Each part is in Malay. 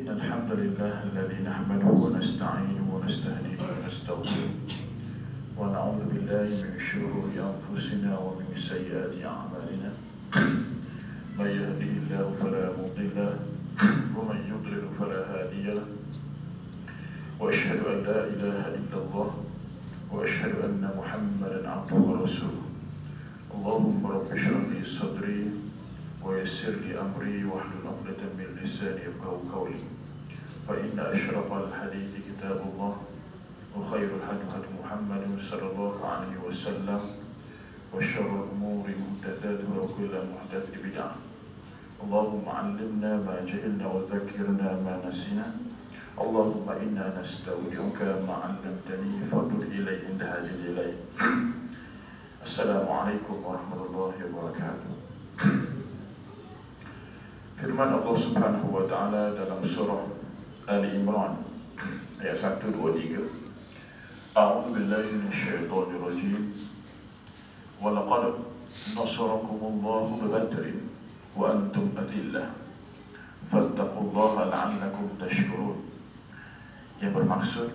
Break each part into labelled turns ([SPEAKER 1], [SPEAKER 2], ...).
[SPEAKER 1] إن الحمد لله الذي نحمده ونستعينه ونستهديه ونستغفره ونعوذ بالله من شرور أنفسنا ومن سيئات أعمالنا من يهده الله فلا مضل له ومن يضلل فلا هادي له وأشهد أن لا إله إلا الله وأشهد أن محمدا عبده ورسوله اللهم رب اشرح لي صدري ويسر لي أمري واحلل عقدة من لساني يفقهوا قولي فإن أشرف الحديث كتاب الله وخير الهدي هدي محمد صلى الله عليه وسلم وشر الأمور محدثاتها وكل محدثة بدعة اللهم علمنا ما جهلنا وذكرنا ما نسينا اللهم إنا نستودعك ما علمتني فردد إلي عند حاجة إلي السلام عليكم ورحمة الله وبركاته. Firman Allah Subhanahu wa taala dalam surah Ali Imran ayat 1, 2, 3. A'udzu billahi minasyaitonir rajim. Wa laqad nasarakumullahu bi Badrin wa antum adillah. Fattaqullaha la'allakum tashkurun. Yang bermaksud,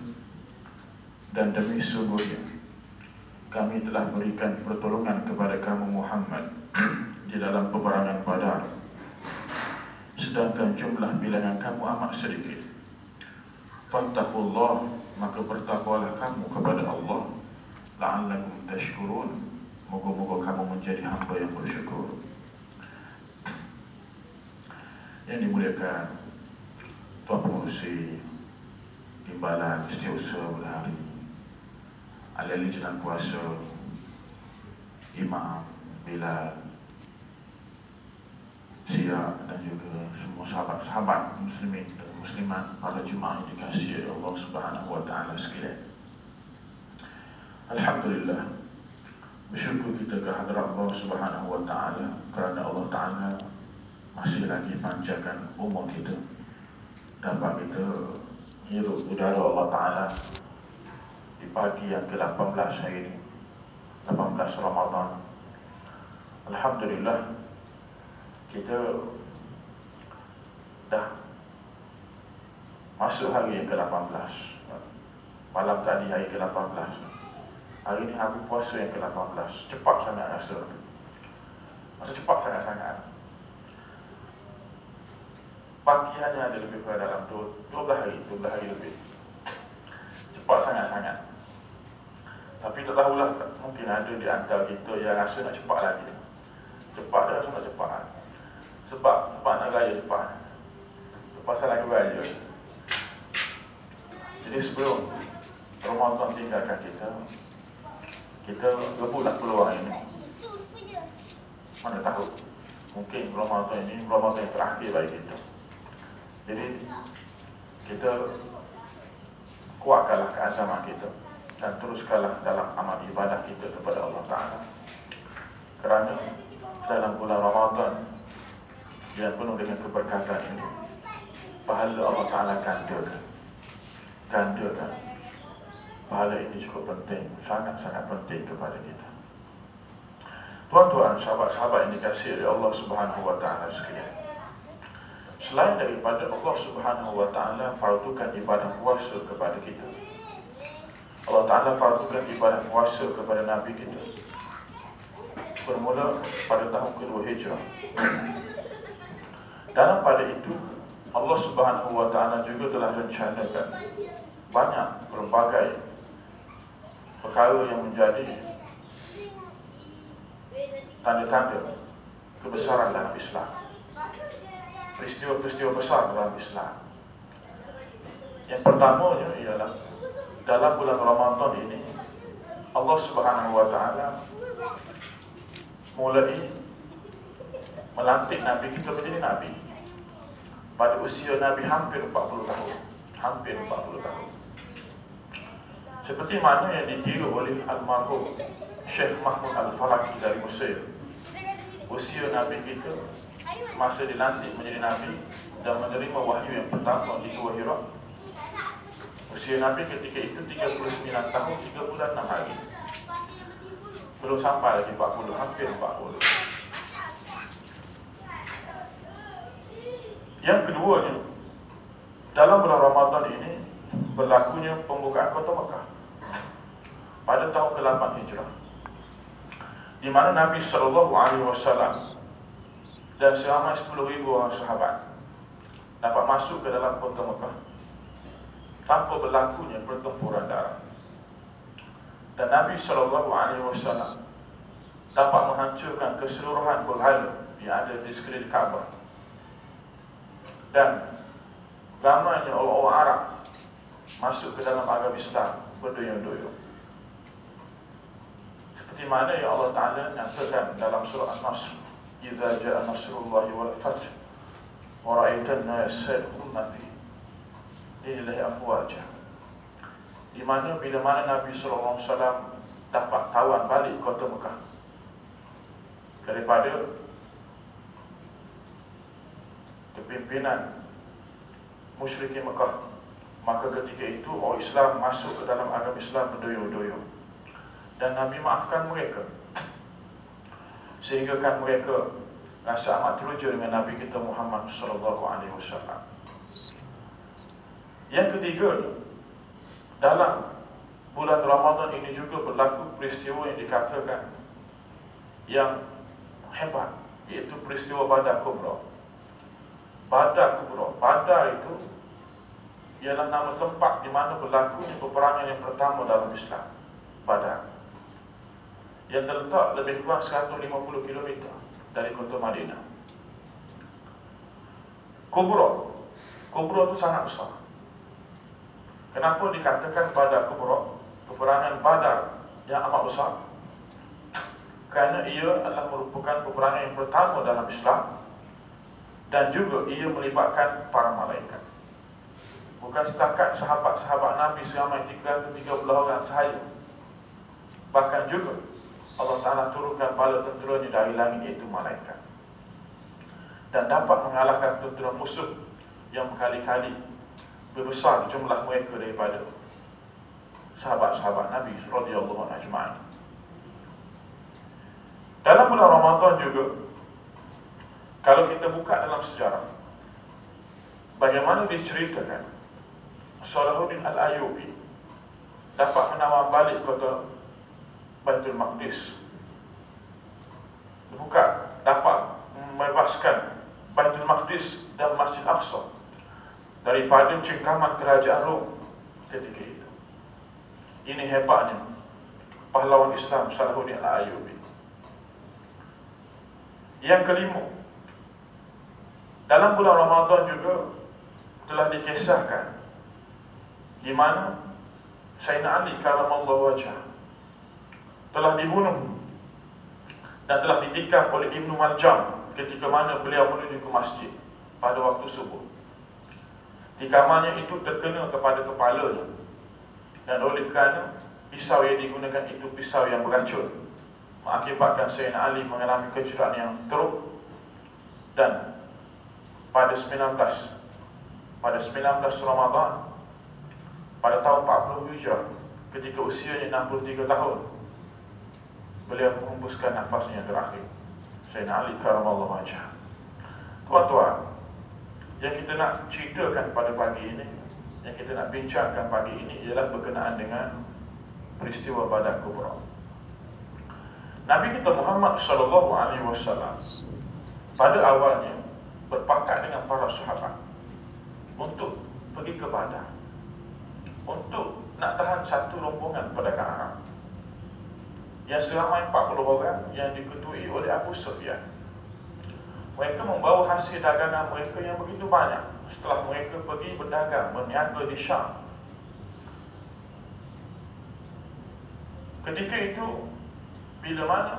[SPEAKER 1] dan demi sungguhnya kami telah berikan pertolongan kepada kamu Muhammad di dalam peperangan Badar, sedangkan jumlah bilangan kamu amat sedikit. Fattaqullah, maka bertakwalah kamu kepada Allah. La'allakum tashkurun, moga-moga kamu menjadi hamba yang bersyukur. Yang dimuliakan Tuan Pengurusi Timbalan Setiausaha Berhari, ahli jalan kuasa, Imam Bilal, Sia, dan juga semua sahabat-sahabat muslimin dan muslimat, para jemaah yang dikasihi oleh Allah Subhanahu wa taala sekalian. Alhamdulillah, bersyukur kita kehadrat Allah Subhanahu wa taala kerana Allah taala masih lagi panjangkan umur kita, dapat kita hirup udara Allah taala di pagi yang ke-18 hari ini, 18 Ramadan. Alhamdulillah, kita dah masuk hari yang ke-18. Malam tadi hari ke-18. Hari ini hari puasa yang ke-18. Cepat sangat rasa. Masa cepat sangat-sangat. Pagi hanya ada lebih pada dalam 12 hari lebih. Cepat sangat-sangat. Tapi tak tahulah, mungkin ada di antara kita yang rasa nak cepat lagi. Cepat dah, rasa nak cepat. Sebab nak raya cepat. Pasal lagu raya. Jadi sebelum Ramadan tinggalkan kita rebutlah peluang ini. Mana tahu, mungkin Ramadan ini Ramadan yang terakhir bagi kita. Jadi kita kuatkanlah keazaman kita dan teruskanlah dalam amal ibadah kita kepada Allah Ta'ala. Kerana dalam bulan Ramadan yang penuh dengan keberkatan ini, pahala Allah Ta'ala gandakan. Pahala ini cukup penting, sangat-sangat penting kepada kita. Tuan-tuan, sahabat-sahabat yang dikasihi oleh Allah Subhanahu wa taala sekalian, selain daripada Allah Subhanahu wa taala fardukan ibadah puasa kepada kita, Allah Ta'ala fardukan ibadah puasa kepada Nabi kita bermula pada tahun kedua Hijrah. Dalam pada itu, Allah Subhanahu wa taala juga telah rencanakan banyak pelbagai perkara yang menjadi tanda-tanda kebesaran dalam Islam. Peristiwa-peristiwa besar dalam Islam. Yang pertamanya ialah dalam bulan Ramadan ini, Allah Subhanahu wa taala mulai melantik Nabi kita menjadi Nabi pada usia Nabi hampir 40 tahun. Hampir 40 tahun. Seperti mana yang ditiru oleh almarhum Syekh Mahmud Al-Falaki dari Mesir. Usia Nabi kita masa dilantik menjadi Nabi dan menerima wahyu yang pertama di Gua Hira, usia Nabi ketika itu 39 tahun 3 bulan 6 hari. Belum sampai lagi 40, hampir 40. Yang keduanya, dalam bulan Ramadan ini berlakunya pembukaan kota Mekah pada tahun ke-8 Hijrah, di mana Nabi SAW dan seramai 10,000 orang sahabat dapat masuk ke dalam kota Mekah tanpa berlakunya pertempuran darat. Dan Nabi SAW dapat menghancurkan keseluruhan berhala yang ada di sekeliling Kaabah. Dan ramainya orang-orang Arab masuk ke dalam agama Islam berduyun-duyun. Seperti mana yang Allah Ta'ala nyatakan dalam surah An-Nasr, "Idza ja'a nasrullahi wal fath wa ra'aitan nasa yadkhuluna fi dinillahi afwaja." Di mana bila mana Nabi SAW dapat tawan balik kota Mekah daripada kepimpinan musyrikin Mekah, maka ketika itu orang Islam masuk ke dalam agama Islam berduyun-duyun, dan Nabi maafkan mereka, sehingga kan mereka rasa amat teruja dengan Nabi kita Muhammad SAW. Yang ketiga, dalam bulan Ramadan ini juga berlaku peristiwa yang dikatakan yang hebat, iaitu peristiwa Badar Kubra. Badar Kubra, Badar itu ialah nama tempat di mana berlakunya peperangan yang pertama dalam Islam, Badar, yang terletak lebih kurang 150 km dari kota Madinah. Kubra itu sangat besar. Kenapa dikatakan Badar Kubra, peperangan Badar yang amat besar? Kerana ia adalah merupakan peperangan yang pertama dalam Islam, dan juga ia melibatkan para malaikat. Bukan setakat sahabat-sahabat Nabi seramai 330 orang sahaja, bahkan juga Allah Ta'ala turunkan bala tenteranya dari langit, iaitu malaikat, dan dapat mengalahkan tentera musuh yang berkali-kali berbesar jumlah mereka daripada sahabat-sahabat Nabi radhiyallahu ajma'in. Dalam bulan Ramadan juga, kalau kita buka dalam sejarah, bagaimana diceritakan Salahuddin Al-Ayyubi dapat menawar balik kota Baitul Maqdis, dapat membebaskan Baitul Maqdis dan Masjid Aqsa daripada cengkaman kerajaan Rom ketika itu. Ini hebatnya pahlawan Islam Salahuddin Al-Ayyubi. Yang kelima, dalam bulan Ramadan juga telah dikisahkan di mana Sayyidina Ali karamallahu wajhah telah dibunuh dan telah ditikam oleh Ibnu Maljam ketika mana beliau menuju ke masjid pada waktu subuh. Tikamannya itu terkena kepada kepalanya, dan oleh kerana pisau yang digunakan itu pisau yang beracun, mengakibatkan Sayyidina Ali mengalami kecederaan yang teruk. Dan pada 19 Ramadan pada tahun 40 Hijrah, ketika usianya 63 tahun, beliau menghembuskan nafasnya yang terakhir, Sayyidina Ali karamallahu wajhah. Tuan-tuan, yang kita nak ceritakan pada pagi ini, yang kita nak bincangkan pagi ini ialah berkenaan dengan peristiwa Badar Kubra. Nabi kita Muhammad SAW pada awalnya berpakat dengan para sahabat untuk pergi ke Badar, untuk nak tahan satu rombongan pedagang Arab yang seramai 40 orang yang diketuai oleh Abu Sufyan. Mereka membawa hasil dagangan mereka yang begitu banyak setelah mereka pergi berdagang, berniaga di Syam. Ketika itu, bila mana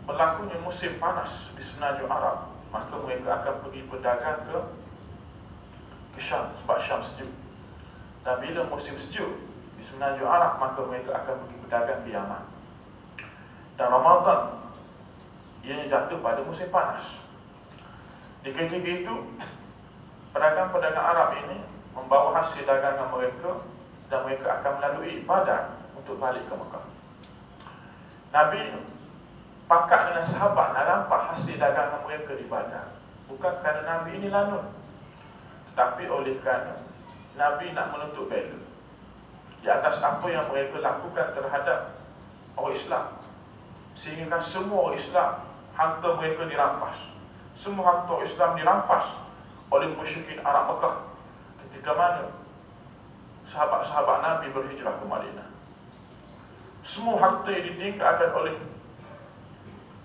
[SPEAKER 1] berlakunya musim panas di semenanjung Arab, maka mereka akan pergi berdagang ke Syam, sebab Syam sejuk. Dan bila musim sejuk di semenanjung Arab, maka mereka akan pergi berdagang di Yaman. Dan Ramadan ianya jatuh pada musim panas. Di ketika itu, pedagang-pedagang Arab ini membawa hasil dagangan mereka, dan mereka akan melalui Badar untuk balik ke Mekah. Nabi pakat dengan sahabat nak rampas hasil dagangan mereka di Badar, bukan kerana Nabi ini lanun, Tetapi oleh kerana Nabi nak menuntut bela di atas apa yang mereka lakukan terhadap orang Islam, sehingga semua orang Islam harta mereka dirampas. Semua harta orang Islam dirampas oleh musyrikin Arab Mekah ketika mana sahabat-sahabat Nabi berhijrah ke Madinah. Semua harta yang ditinggalkan oleh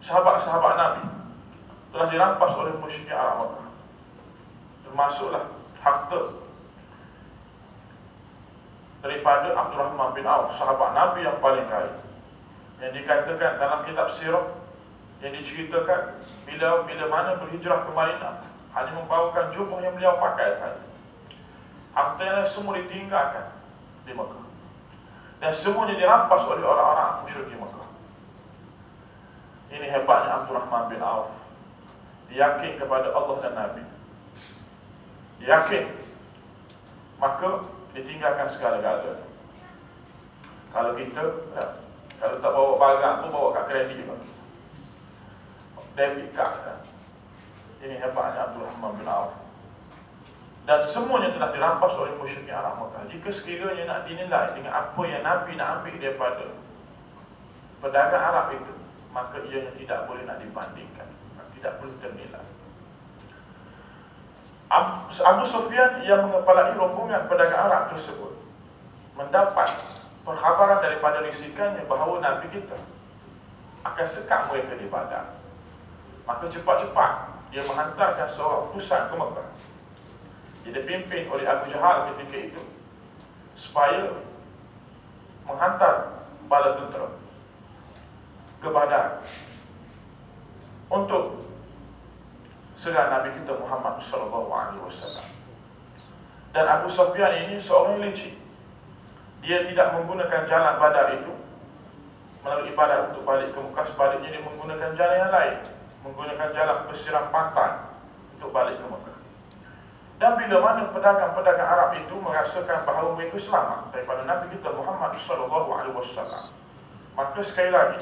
[SPEAKER 1] sahabat-sahabat Nabi telah dirampas oleh musyrikin Arab Mekah. Termasuklah harta daripada Abdurrahman bin Auf, sahabat Nabi yang paling kaya, yang dikatakan dalam kitab sirah, yang diceritakan bila mana berhijrah ke Madinah hanya membawakan jubah yang beliau pakai saja. Hartanya semua ditinggalkan di Mekah, dan semuanya dirampas oleh orang-orang musyrik Mekah. Ini hebatnya Abdurrahman bin Auf. Dia yakin kepada Allah dan Nabi. Dia yakin, maka ditinggalkan segala-galanya. Kalau kita kalau tak bawa barang tu, bawa kat kredit juga, debit card kan. Ini hebatnya Abdurrahman bin Auf. Dan semuanya telah dirampas oleh musyrikin Arab Mekah. Jika sekiranya nak dinilai dengan apa yang Nabi nak ambil daripada pedagang Arab itu, maka ianya tidak boleh nak dibandingkan, tidak boleh ternilai. Abu Sufyan yang mengepalai rombongan pedagang Arab tersebut mendapat perkhabaran daripada risikannya bahawa Nabi kita akan sekap mereka di Badar. Maka cepat-cepat dia menghantarkan seorang utusan ke Mekah. Dia dipimpin oleh Abu Jahal ketika itu, supaya menghantar bala tentera ke Badar untuk serang Nabi kita Muhammad SAW. Dan Abu Sufyan ini seorang yang licik. Dia tidak menggunakan jalan Badar itu melalui Badar untuk balik ke Mekah. Sebaliknya dia menggunakan jalan yang lain, menggunakan jalan pesisir pantai untuk balik ke Mekah. Dan bila mana pedagang-pedagang Arab itu merasakan bahawa mereka selamat daripada Nabi kita Muhammad SAW, maka sekali lagi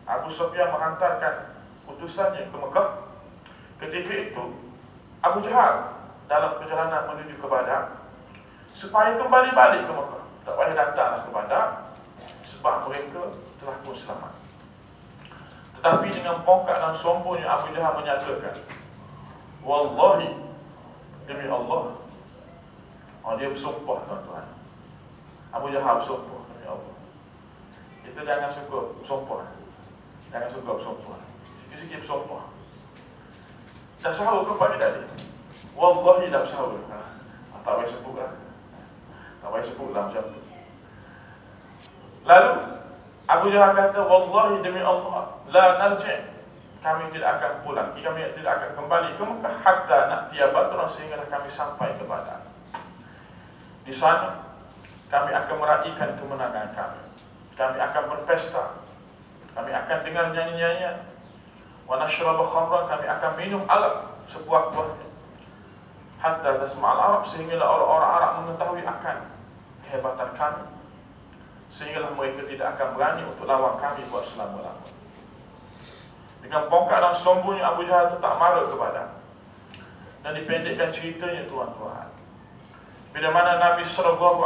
[SPEAKER 1] Abu Sufyan menghantarkan utusannya ke Mekah. Ketika itu Abu Jahal dalam perjalanan menuju ke Badar, supaya kembali balik ke Mekah, tak payah datanglah ke Badar, sebab mereka telah pun selamat. Tetapi dengan pongkat dan sombongnya Abu Jahal menyatakan, wallahi, demi Allah. Dia bersumpah, tuan-tuan. Abu Jahal bersumpah demi Allah. Kita jangan suka bersumpah. Jangan suka bersumpah. Sikit-sikit bersumpah. Dah sahur ke pagi tadi? Wallahi dah sahur. Tak payah sebut lah. Tak payah sebut lah macam tu. Lalu Abu Jahal kata, wallahi demi Allah, la narji', kami tidak akan pulang, kami tidak akan kembali ke Mekah hatta na'tiya Badran, sehinggalah kami sampai ke Badar. Di sana kami akan meraihkan kemenangan kami. Kami akan berpesta, kami akan dengar nyanyi-nyanyian, wa nashraba khamran, kami akan minum arak sebuah-buahnya, hatta tasma'al Arab, sehinggalah orang-orang Arab mengetahui akan kehebatan kami, sehinggalah mereka tidak akan berani untuk lawan kami buat selama-lamanya. Dengan pongkat dan sombongnya Abu Jahal itu tak marah kepada. Dan dipendekkan ceritanya, tuan-tuan, bila mana Nabi SAW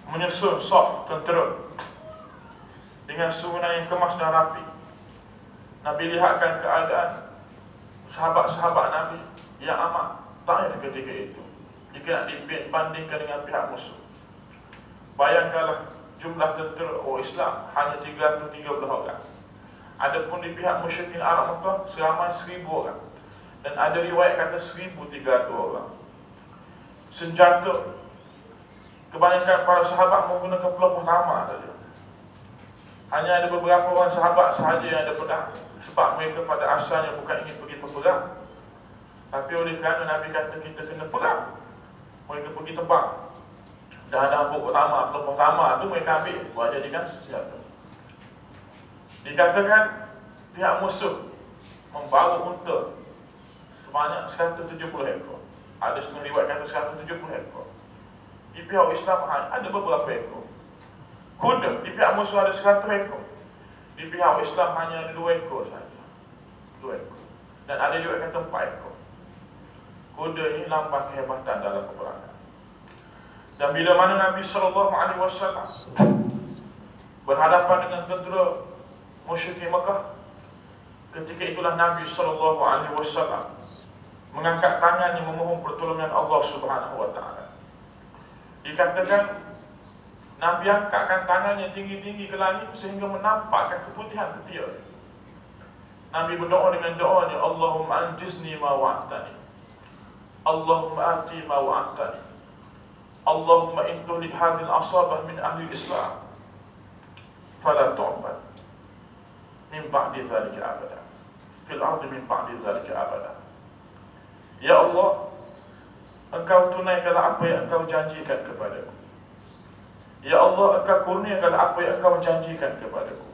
[SPEAKER 1] menyusun saf tentera dengan susunan yang kemas dan rapi, Nabi lihatkan keadaan sahabat-sahabat Nabi yang amat taif ketika itu. Jika nak dibandingkan dengan pihak musuh, bayangkanlah jumlah tentera orang Islam hanya 313 orang. Adapun di pihak musyrikin Arab Mekah seramai 1000 orang, dan ada riwayat kata 1300 orang. Senjata, kebanyakan para sahabat menggunakan pelepah nama saja. Hanya ada beberapa orang sahabat sahaja yang ada pedang, sebab mereka pada asalnya bukan ingin pergi berperang, tapi oleh kerana Nabi kata kita kena perang, mereka pergi tebang. Dan ada pokok tama, pelepah tama tu mereka ambil buat jadikan senjata. Dikatakan pihak musuh membawa unta sebanyak 170 ekor. Ada setengah riwayat kata 170 ekor. Di pihak Islam ada beberapa ekor. Kuda, di pihak musuh ada 100 ekor. Di pihak Islam hanya ada 2 ekor saja. 2 ekor. Dan ada juga kata 4 ekor. Kuda ini lambang kehebatan dalam peperangan. Dan bila mana Nabi SAW berhadapan dengan tentera musyrikin Mekah, ketika itulah Nabi SAW mengangkat tangannya memohon pertolongan Allah Subhanahu wa taala. Dikatakan Nabi angkatkan tangannya tinggi-tinggi ke langit sehingga menampakkan keputihan ketiak. Nabi berdoa dengan doanya, Allahumma anjisni ma wa'atani, Allahumma ati ma wa'atani, Allahumma intuli hadil asabah min ahli Islam fala tu'bad min ba'di dhalika abada fil ardi min ba'di dhalika abada. Ya Allah, Engkau tunaikanlah apa yang Engkau janjikan kepadaku. Ya Allah, Engkau kurniakanlah apa yang Engkau janjikan kepadaku.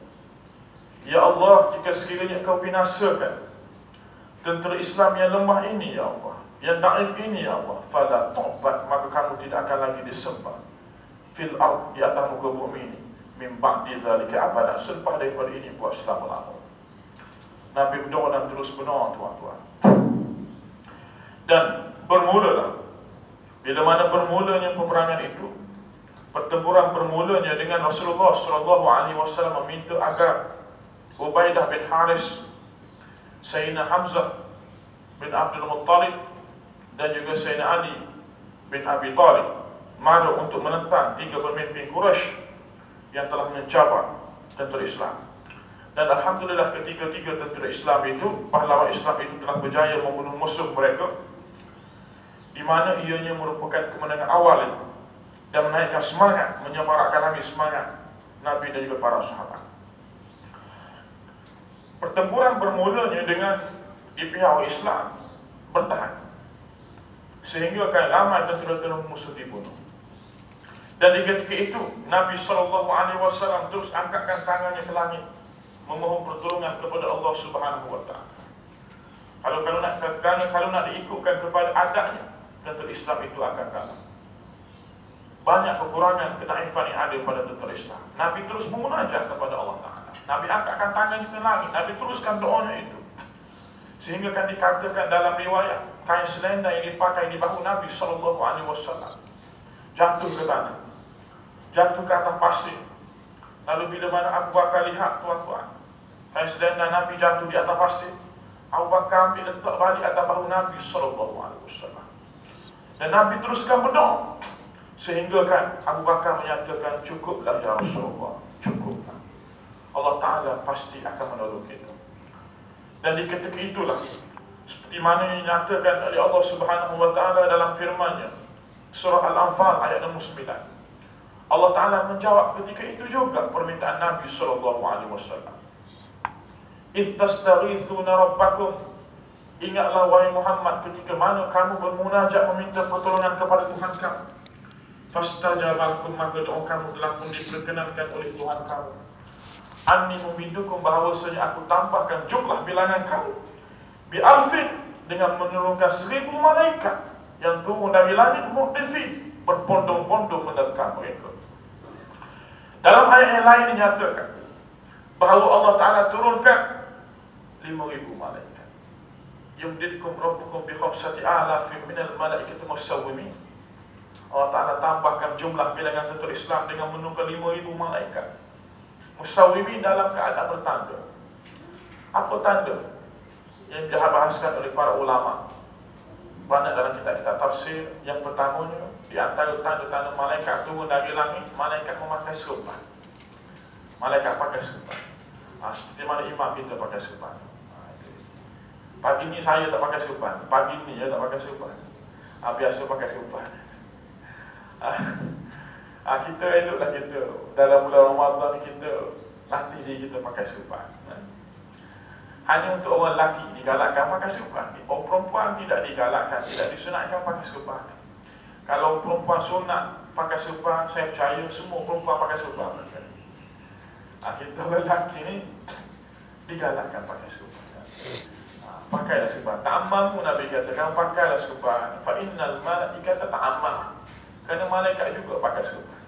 [SPEAKER 1] Ya Allah, jika sekiranya Engkau binasakan tentera Islam yang lemah ini, Ya Allah, yang daif ini, Ya Allah, fala tu'bad, maka kamu tidak akan lagi disembah fil ard, di atas muka bumi ini, min ba'di dzalika abada, selepas daripada ini buat selama-lamanya. Nabi berdoa dan terus berdoa, tuan-tuan. Dan bermulalah, bila mana bermulanya peperangan itu, pertempuran bermulanya dengan Rasulullah SAW meminta agar Ubaidah bin Haris, Sayyidina Hamzah bin Abdul Muttalib dan juga Sayyidina Ali bin Abi Talib maru untuk menentang 3 pemimpin Quraisy yang telah mencabar tentera Islam. Dan alhamdulillah ketiga-tiga tentera Islam itu, pahlawan Islam itu telah berjaya membunuh musuh mereka, di mana ianya merupakan kemenangan awal itu, dan menaikkan semangat, menyemarakkan lagi semangat Nabi dan juga para sahabat. Pertempuran bermulanya dengan di pihak Islam bertahan, sehingga akan ramai tentera-tentera musuh dibunuh. Dan di ketika itu Nabi SAW terus angkatkan tangannya ke langit memohon pertolongan kepada Allah Subhanahu wa taala. Kalau nak diikutkan kepada adabnya, tentera Islam itu akan kalah. Banyak kekurangan, kedaifan yang ada pada tentera Islam. Nabi terus memunajat kepada Allah Ta'ala. Nabi angkatkan tangannya ke langit, Nabi teruskan doanya itu, sehingga kan dikatakan dalam riwayat, kain selendang yang dipakai di bahu Nabi SAW jatuh ke tanah, jatuh ke atas pasir. Lalu bila mana Abu Bakar lihat, tuan-tuan, kain selendang Nabi jatuh di atas pasir, Abu Bakar ambil letak balik atas bahu Nabi SAW. Dan Nabi teruskan berdoa, sehingga kan Abu Bakar menyatakan, cukuplah ya Rasulullah, cukuplah, Allah Ta'ala pasti akan menolong kita. Dan di ketika itulah, seperti mana yang dinyatakan oleh Allah Subhanahu wa Ta'ala dalam firman-Nya, surah Al-Anfal ayat 69, Allah Ta'ala menjawab ketika itu juga permintaan Nabi SAW. إِذْ تَسْتَغِيثُونَ رَبَّكُمْ, ingatlah wahai Muhammad ketika mana kamu bermunajat meminta pertolongan kepada Tuhan kamu. Fastajaba lakum, maka doa kamu telah pun diperkenankan oleh Tuhan kamu. Anni mumiddukum, bahawasanya aku tambahkan jumlah bilangan kamu, bi'alfin, dengan menurunkan 1000 malaikat yang turun dari langit, mu'difin, berbondong-bondong menerkam mereka. Dalam ayat yang lain dinyatakan bahawa Allah Ta'ala turunkan 5,000 malaikat. Yumdidkum rabbukum bi khamsati alafin minal malaikati musawwimin. Allah Ta'ala tambahkan jumlah bilangan tentera Islam dengan menurunkan 5,000 malaikat musawwimin dalam keadaan bertanda. Apa tanda? Yang dibahaskan oleh para ulama banyak dalam kitab-kitab tafsir. Yang pertamanya, di antara tanda-tanda malaikat turun dari langit, malaikat memakai serban. Malaikat pakai serban. Seperti mana imam kita pakai serban. Pagi ni saya tak pakai serban, pagi ni saya tak pakai serban. Biasa pakai serban. Kita eloklah kita dalam bulan Ramadan ni kita latih diri kita pakai serban. Hanya untuk orang lelaki digalakkan pakai serban. Orang perempuan tidak digalakkan, tidak disunatkan pakai serban. Kalau perempuan sunat pakai serban, saya percaya semua perempuan pakai serban. Kita lelaki ni digalakkan pakai serban. Pakailah serban. Ta'ammamu, Nabi katakan, pakailah serban. Fa innal malaikata ta'ammam. Kerana malaikat juga pakai serban.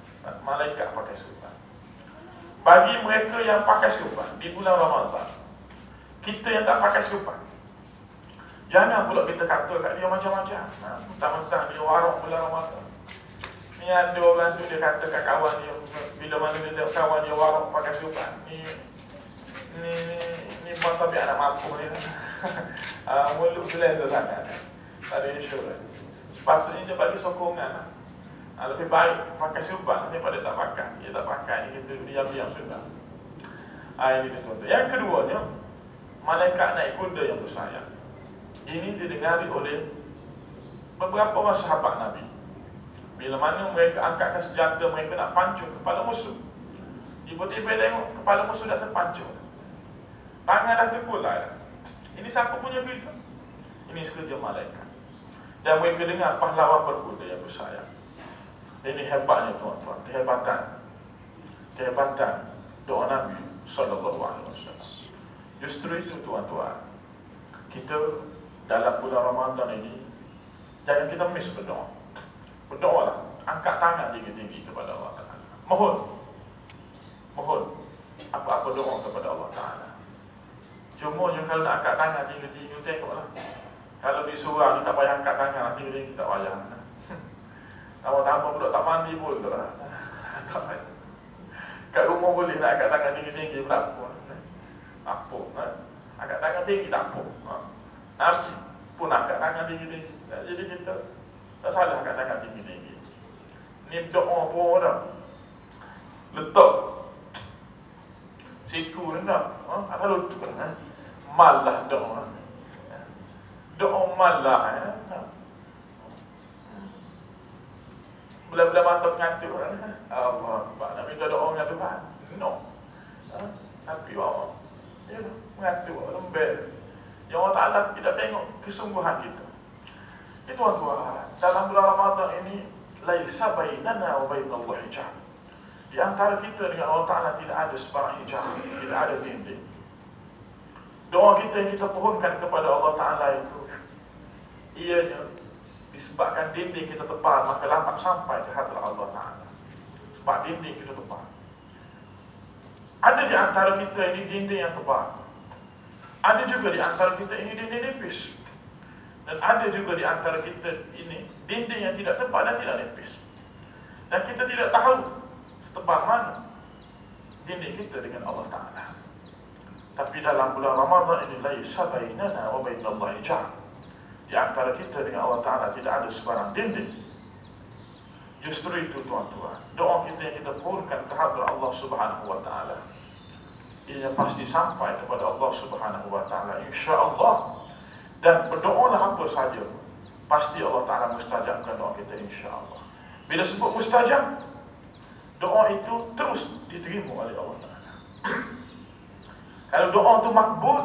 [SPEAKER 1] Malaikat pakai serban. Bagi mereka yang pakai serban di bulan Ramadan, kita yang tak pakai serban, Jangan pula kita kata kat dia macam-macam. Mentang-mentang dia warak bulan Ramadan. Ni ada orang tu dia kata kat kawan dia, bila mana dia tengok kawan dia warak pakai supan, ni buat tapi anak mampu ni. Mulut selesa sangat. Tak ada insurans. Sepatutnya dia bagi sokongan. Lebih baik pakai supan daripada tak pakai. Dia tak pakai ni kita diam-diam sudah. Ini dia tuan-tuan. Yang keduanya, malaikat naik kuda yang bersayap. Ini didengari oleh beberapa orang sahabat Nabi. Bila mana mereka angkatkan senjata, mereka nak pancung kepala musuh. Tiba-tiba tengok kepala musuh dah terpancung, tangan dah terkulai. Ini siapa punya kerja? Ini kerja malaikat. Dan mereka dengar pahlawan berkuda yang bersayap. Ini hebatnya tuan-tuan, kehebatan doa Nabi SAW. Justru itu tuan-tuan, kita dalam bulan Ramadan ini jangan kita miss berdoa. Berdoalah, angkat tangan tinggi-tinggi kepada Allah Ta'ala. Mohon apa-apa doa kepada Allah Ta'ala. Cuma kalau nak angkat tangan tinggi-tinggi, tengoklah. Kalau disuruh ni tak payah angkat tangan tinggi-tinggi, tak payah. Tambah-tambah budak tak mandi pun tu lah. Kat rumah boleh nak angkat tangan tinggi-tinggi, berapa? Apa? Angkat tangan tinggi tak apa. Nabi pun angkat tangan tinggi-tinggi. Jadi kita tak salah angkat tangan tinggi-tinggi. Ni doa pun dah letak siku rendah. Ada lutut malah doa. Doa malah Bila-bila mata mengantuk Allah, nak minta doa dengan Tuhan. No. Tapi Allah mengantuk, lembek. Yang Allah Ta'ala tidak tengok kesungguhan kita. Itu tuan-tuan, dalam bulan Ramadan ini laisa bainana wa bainallahi hijab. Di antara kita dengan Allah Ta'ala tidak ada sebarang hijab, tidak ada dinding. Doa kita yang kita pohonkan kepada Allah Ta'ala itu, ianya disebabkan dinding kita tebal, maka lambat sampai ke hadrat Allah Ta'ala. Sebab dinding kita tebal. Ada di antara kita ini dinding yang tebal, ada juga di antara kita ini dinding nipis, dan ada juga di antara kita ini dinding yang tidak tebal dan tidak nipis. Dan kita tidak tahu tebal mana dinding kita dengan Allah Ta'ala. Tapi dalam bulan Ramadan ini laisa bainana wa bainallahi hijab. Di antara kita dengan Allah Ta'ala tidak ada sebarang dinding. Justru itu tuan-tuan, doa kita yang kita pohonkan ke hadrat Allah Subhanahu wa Ta'ala, ia pasti sampai kepada Allah Subhanahu wa Ta'ala, insya-Allah. Dan berdoalah apa saja, pasti Allah Ta'ala mustajabkan doa kita, insya-Allah. Bila sebut mustajab, doa itu terus diterima oleh Allah Ta'ala. Kalau doa itu makbul,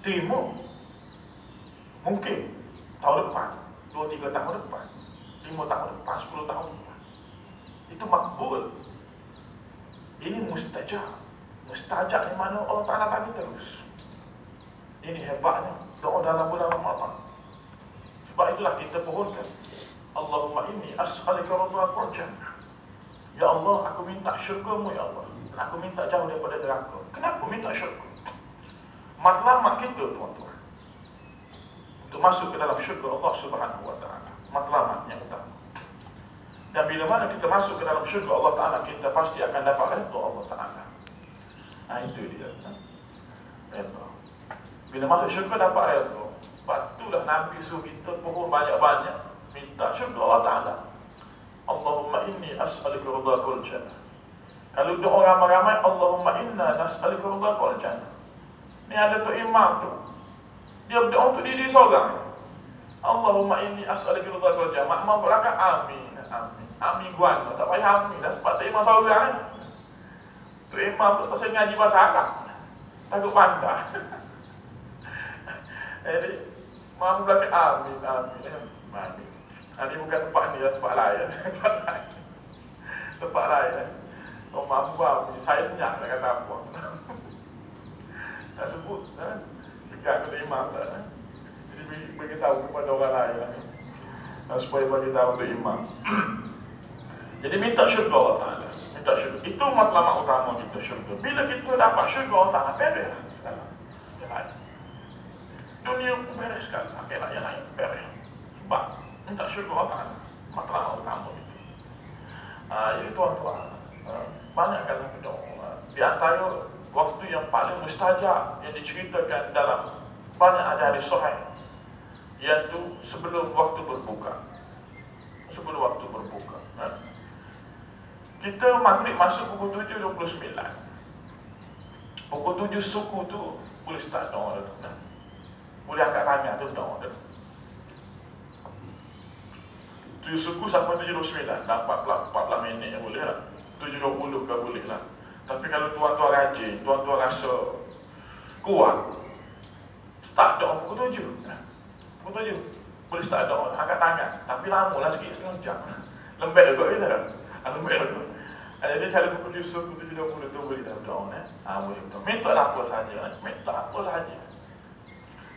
[SPEAKER 1] terima. Mungkin tahun depan, 2-3 tahun depan, 5 tahun depan, 10 tahun depan, itu makbul. Ini mustajab. Mustajab di mana Allah Ta'ala bagi terus. Ini hebatnya doa dalam bulan Ramadan. Sebab itulah kita pohonkan, Allahumma inni as'alika ridhakal jannah. Ya Allah, aku minta syurga-Mu ya Allah, dan aku minta jauh daripada neraka. Kenapa minta syurga? Matlamat kita tuan-tuan untuk masuk ke dalam syurga Allah Subhanahu wa Ta'ala, matlamat yang utama. Dan bila mana kita masuk ke dalam syurga Allah Ta'ala, kita pasti akan dapat redha Allah Ta'ala. Itu dia. Redha. Bila masuk syurga dapat redha. Sebab itulah Nabi suruh kita pohon banyak-banyak minta syurga Allah Ta'ala. Allahumma inni as'alika ridhakal jannah. Kalau doa ramai-ramai, Allahumma inna nas'alika ridhakal jannah. Ni ada tu imam tu, dia berdoa untuk diri seorang. Allahumma inni as'alika ridhakal jannah. Makmum belakang amin, amin. Amin guan, tak payah amin dah sebab tak imam seorang. Tu imam tu pasal ngaji bahasa Arab, takut pandai. Jadi makmum belakang amin, amin, amin. Ini bukan tempat ni, tempat lain. Tempat lain. Oh, makmum amin. Saya senyap nak kata apa. Tak sebut, dekat kepada imam tak. Jadi beritahu kepada orang lain supaya beritahu untuk imam. Jadi minta syurga Allah Ta'ala, minta syurga. Itu matlamat utama kita, syurga. Bila kita dapat syurga Allah Ta'ala, beres. Dunia bereskan, akhirat yang lain beres. Sebab minta syurga Allah Ta'ala, matlamat utama itu. Jadi tuan-tuan, banyakkan berdoa. Di antara waktu yang paling mustajab yang diceritakan dalam banyak hadis sahih, iaitu sebelum waktu berbuka. Sebelum waktu berbuka. Kita maghrib masuk pukul 7.29. Pukul 7 suku tu boleh start doa tu. Boleh angkat tangan tu doa tu. 7 suku sampai 7.29, dah 14 minit yang boleh lah. 7.20 ke boleh lah. Tapi kalau tuan-tuan rajin, tuan-tuan rasa kuat, start doa pukul 7. Pukul 7 boleh start doa, angkat tangan. Tapi lama lah sikit, setengah jam. Lembek juga kita kan? Lembek juga. Jadi kalau pukul 7 suku 7.20 tu boleh dah doa. Boleh doa. Minta apa saja. Minta apa saja.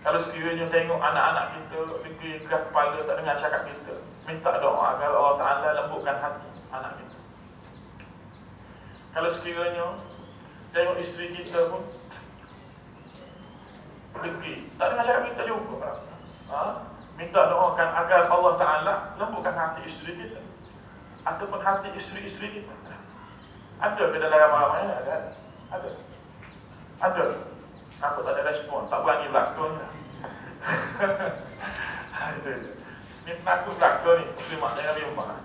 [SPEAKER 1] Kalau sekiranya tengok anak-anak kita pergi ke kepala tak dengar cakap kita, minta doa agar Allah Ta'ala lembutkan hati anak kita. Kalau sekiranya tengok isteri kita pun pergi tak dengar cakap kita juga, minta doakan agar Allah Ta'ala lembutkan hati isteri kita, ataupun hati isteri-isteri kita. Ada ke dalam ramai-ramai? Ada. Apa tak ada respon, tak berani berlakon. Ni penakut berlakon ni, muslim maknanya Nabi Muhammad.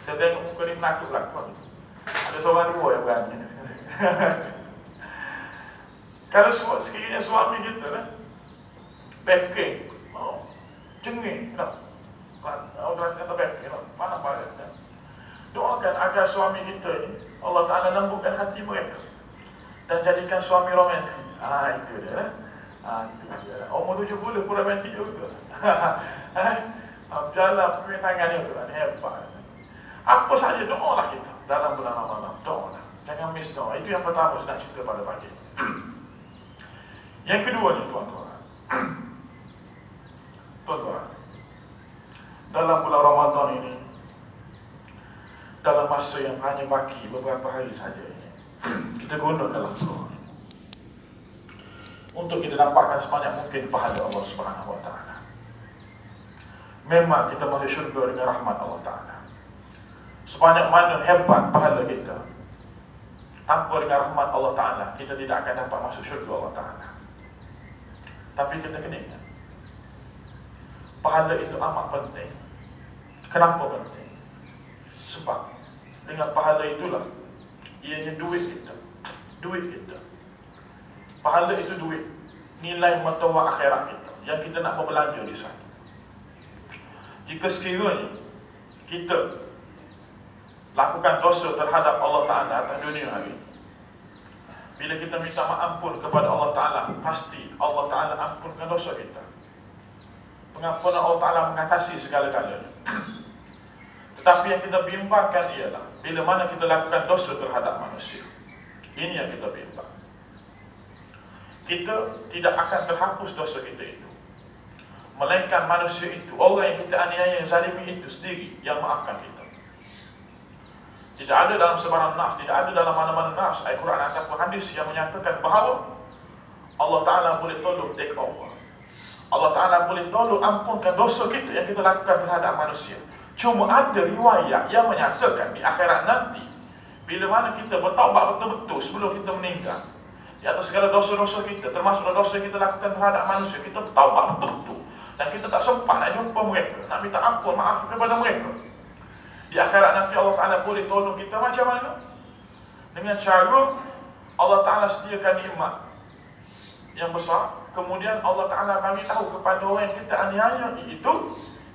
[SPEAKER 1] Saya tengok muka ni penakut berlakon. Ada seorang dua yang berani. Kalau sekiranya suami kita lah, backing, cengeng, orang kata backing, mana balik. Doakan agar suami kita ni Allah Ta'ala lembutkan hati mereka dan jadikan suami romantik. Itu dia. Umur 70 pun romantik juga. Jalan pemintangannya tu kan, hebat. Apa saja doalah kita dalam bulan Ramadan. Doalah. Jangan miss doa. Itu yang pertama saya nak cerita pada pagi. Yang kedua ni tuan-tuan. Tuan-tuan, dalam bulan Ramadan ini, dalam masa yang hanya baki beberapa hari saja ini, kita gunakanlah doa untuk kita dapatkan sebanyak mungkin pahala Allah Subhanahu Wa Taala. Memang kita masuk syurga dengan rahmat Allah Ta'ala. Sebanyak mana hebat pahala kita, tanpa dengan rahmat Allah Ta'ala, kita tidak akan dapat masuk syurga Allah Ta'ala. Tapi kita kena ingat, pahala itu amat penting. Kenapa penting? Sebab dengan pahala itulah, ianya duit kita. Duit kita. Pahala itu duit. Nilai matawa akhirat kita, yang kita nak berbelanja di sana. Jika sekiranya kita lakukan dosa terhadap Allah Ta'ala atas dunia hari, bila kita minta ampun kepada Allah Ta'ala, pasti Allah Ta'ala ampunkan dosa kita. Pengampunan Allah Ta'ala mengatasi segala-galanya. Tetapi yang kita bimbangkan ialah bila mana kita lakukan dosa terhadap manusia. Ini yang kita bimbang. Kita tidak akan terhapus dosa kita itu, melainkan manusia itu, orang yang kita aniaya, yang zalimi itu sendiri yang maafkan kita. Tidak ada dalam sebarang nafs, tidak ada dalam mana-mana nafs, Al-Quran ataupun hadis yang menyatakan bahawa Allah Ta'ala boleh tolong take over. Allah Ta'ala boleh tolong ampunkan dosa kita yang kita lakukan terhadap manusia. Cuma ada riwayat yang menyatakan di akhirat nanti, bila mana kita bertaubat betul-betul sebelum kita meninggal, di atas segala dosa-dosa kita, termasuk dosa yang kita lakukan terhadap manusia, kita bertaubat betul-betul, dan kita tak sempat nak jumpa mereka, nak minta ampun, maaf kepada mereka. Di akhirat nanti Allah Ta'ala boleh tolong kita macam mana? Dengan cara Allah Ta'ala sediakan nikmat yang besar. Kemudian Allah Ta'ala bagi tahu kepada orang yang kita aniaya itu,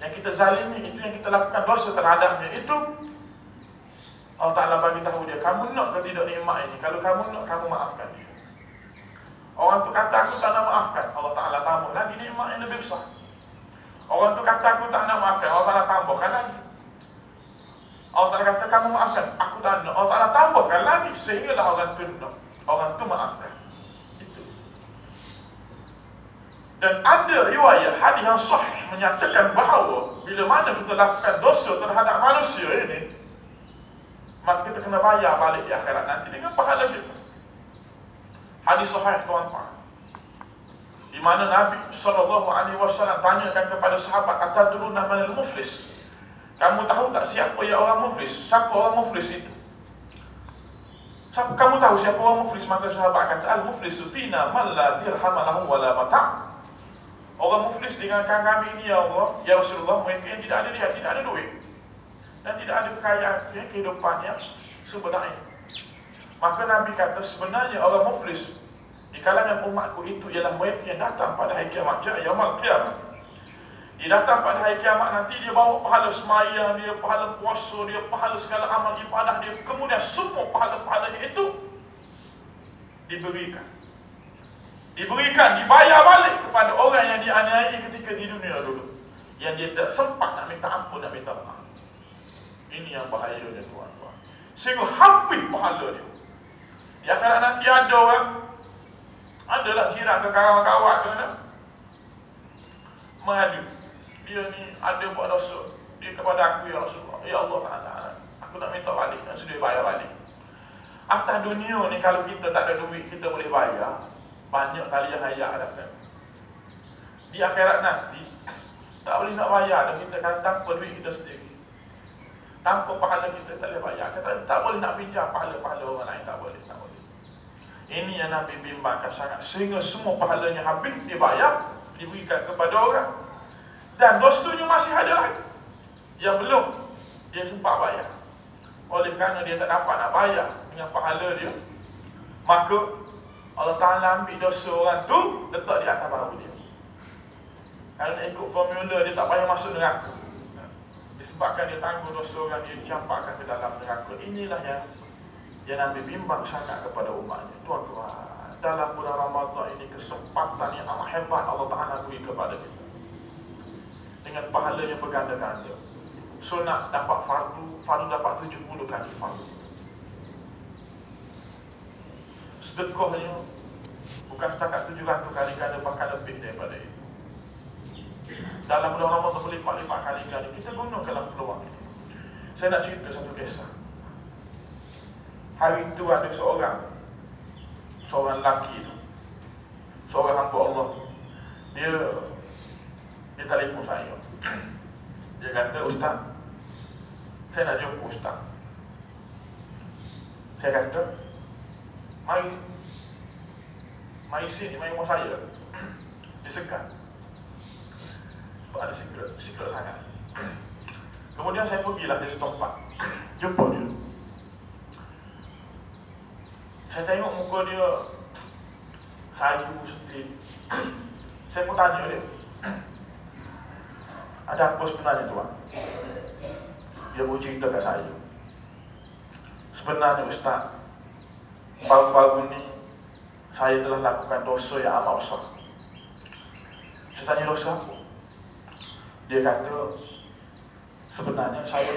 [SPEAKER 1] yang kita zalimi itu, yang kita lakukan dosa terhadapnya itu, Allah Ta'ala bagi tahu dia, kamu nak ke tidak nikmat ini? Kalau kamu nak, kamu maafkan dia. Orang tu kata aku tak nak maafkan, Allah Ta'ala tambah lagi nikmat yang lebih besar. Orang tu kata aku tak nak maafkan, Allah Ta'ala tambahkan lagi. Allah Ta'ala kata kamu maafkan, aku tak nak, Allah Ta'ala tambahkan lagi, sehinggalah orang tu nak, orang tu maafkan. Itu. Dan ada riwayat hadis yang sahih menyatakan bahawa bila mana kita lakukan dosa terhadap manusia ini, maka kita kena bayar balik di akhirat nanti dengan pahala kita. Hadis sahih tuan-tuan. Di mana Nabi SAW tanyakan kepada sahabat, atadruna manal muflis? Kamu tahu tak siapa yang orang muflis? Siapa orang muflis itu? Kamu tahu siapa orang muflis? Maka sahabat kata, al-muflisu fina man la dirham lahu wa la mata'. Orang muflis dengan kami ini, ya Allah, ya Rasulullah, mereka yang tidak ada dia, tidak ada duit dan tidak ada kekayaan, kehidupannya sebenarnya. Maka Nabi kata, sebenarnya orang muflis di kalangan umatku itu ialah mereka yang datang pada hari kiamat, yaumul qiyamah. Dia datang pada hari kiamat nanti, dia bawa pahala sembahyang dia, pahala puasa dia, pahala segala amal ibadah dia, kemudian semua pahala-pahalanya itu diberikan, dibayar balik kepada orang yang dianiaya ketika di dunia dulu, yang dia tak sempat nak minta ampun, nak minta maaf. Ini yang bahayanya tuan-tuan, sehingga habis pahala dia. Di akhirat nanti ada orang, adalah jiran ke kawan-kawan ke mana, mengadu, dia ni ada buat dosa, dia kepada aku, ya Rasulullah, ya Allah Ta'ala, aku nak minta balik, nak sedia bayar balik. Atas dunia ni kalau kita tak ada duit, kita boleh bayar banyak kali yang hayat dah kan. Di akhirat nanti tak boleh nak bayar dah, kita kata tanpa duit kita sendiri, tanpa pahala kita tak boleh bayar. Kata tak boleh nak pinjam pahala-pahala orang lain, tak boleh. Ini yang Nabi bimbangkan sangat, sehingga semua pahalanya habis dibayar, diberikan kepada orang, dan dosanya masih ada lagi yang belum dia sempat bayar. Oleh kerana dia tak dapat nak bayar dengan pahala dia, maka Allah Ta'ala ambil dosa orang tu, letak di atas bahu dia. Kalau nak ikut formula, dia tak payah masuk neraka, disebabkan dia tanggung dosa orang, dia dicampakkan ke dalam neraka. Inilah yang Nabi bimbang sangat kepada umatnya. Tuan-tuan, dalam bulan Ramadan ini kesempatan yang amat hebat Allah Ta'ala beri kepada kita, dengan pahala yang berganda-ganda. Sunat dapat fardu dapat 70 kali fardu. Sedekahnya bukan setakat 700 kali ganda, bahkan lebih daripada itu. Dalam bulan Ramadan berlipat-lipat kali ganda. Kita gunakanlah peluang ini. Saya nak cerita satu kisah. Hari itu ada seorang lelaki, seorang hamba Allah. Dia telefon saya. Dia kata, Ustaz, saya nak jumpa Ustaz. Saya kata, mari sini, mari rumah saya. Dia sekat, sebab ada secret sangat. Kemudian saya pergilah ke setempat, jumpa dia. Saya tengok muka dia sayu sedih. Saya pun tanya dia, ada apa sebenarnya tuan? Dia bercerita kat saya, sebenarnya Ustaz, baru-baru ni saya telah lakukan dosa yang amat besar. Saya tanya, dosa apa? Dia kata, sebenarnya saya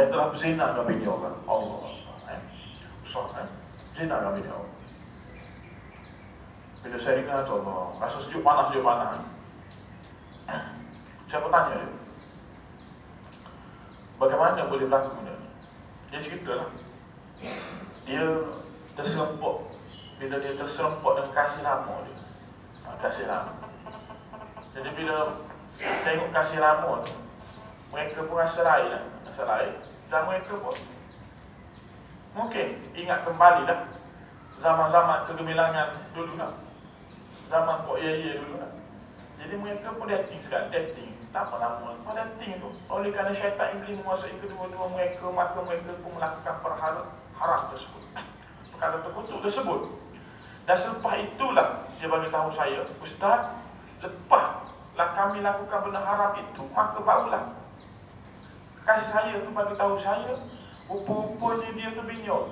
[SPEAKER 1] telah berzina dengan bini orang. Allah, besar, zina dengan bini orang. Bila saya dengar tu, Allah, rasa sejuk panas. Saya bertanya dia, bagaimana boleh berlaku benda ni? Dia ceritalah, dia terserempuk. Bila dia terserempuk dengan kasih lama dia, kasih lama. Jadi bila tengok kasih lama tu, mereka pun rasa lain, dan mereka pun mungkin ingat kembali dah zaman-zaman kegemilangan dulu lah, zaman Pok Yaya dulu lah. Jadi mereka pun dating sekali, tak apa nama dating tu. Oleh kerana syaitan iblis menguasai kedua-dua mereka, maka mereka pun melakukan perkara haram tersebut, perkara terkutuk tersebut. Dan selepas itulah dia bagi tahu saya, Ustaz, lepaslah kami lakukan benda haram itu, maka barulah kasih saya tu bagi tahu saya, rupa-rupanya dia tu binyol.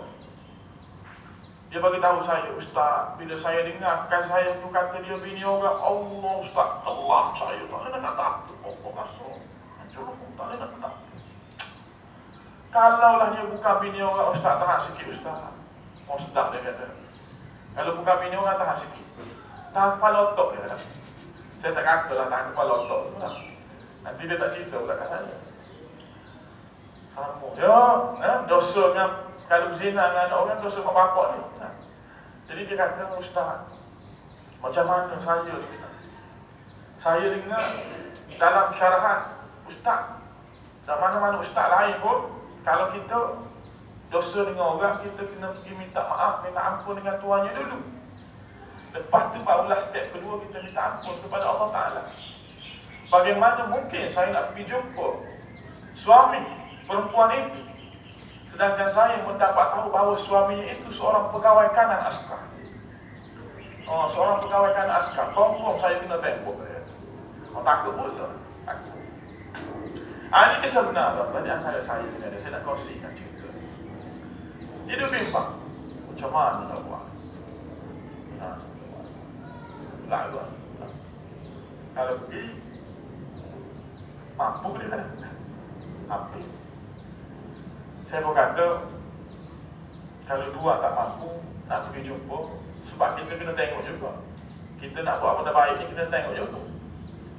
[SPEAKER 1] Dia bagi tahu saya, Ustaz, bila saya dengar kasih saya tu kata dia bini orang, Allah Ustaz, Allah saya tak ada nak takut. Apa masuk? Tak ada nak takut. Kalaulah dia bukan bini orang, Ustaz, tahan sikit Ustaz. Ustaz dia kata, kalau bukan bini orang, tahan sikit. Tahan kepala otak dia kata. Saya tak kata lah tahan kepala otak tu lah. Nanti dia tak cerita pula kat saya. Sama dia, dosa dengan, kalau berzina dengan anak orang, dosa mak bapak ni. Jadi dia kata, Ustaz, Macam mana saya dengar dalam syarahan ustaz dan mana-mana ustaz lain pun, kalau kita dosa dengan orang, kita kena pergi minta maaf, minta ampun dengan tuannya dulu. Lepas tu barulah step kedua kita minta ampun kepada Allah Ta'ala. Bagaimana mungkin saya nak pergi jumpa suami perempuan itu, sedangkan saya mendapat tahu bahawa suaminya itu seorang pegawai kanan askar. Seorang pegawai kanan askar. Confirm saya kena tembok. Takut pun tu. Takut. Ini kisah benar di antara saya dengan dia. Saya nak kongsikan cerita. Dia bimbang. Macam mana nak buat? Kalau pergi, mampu dia kan? Apa? Saya pun kata, kalau dua tak mampu, nak pergi jumpa, sebab kita kena tengok juga. Kita nak buat benda baik ni, kita tengok juga.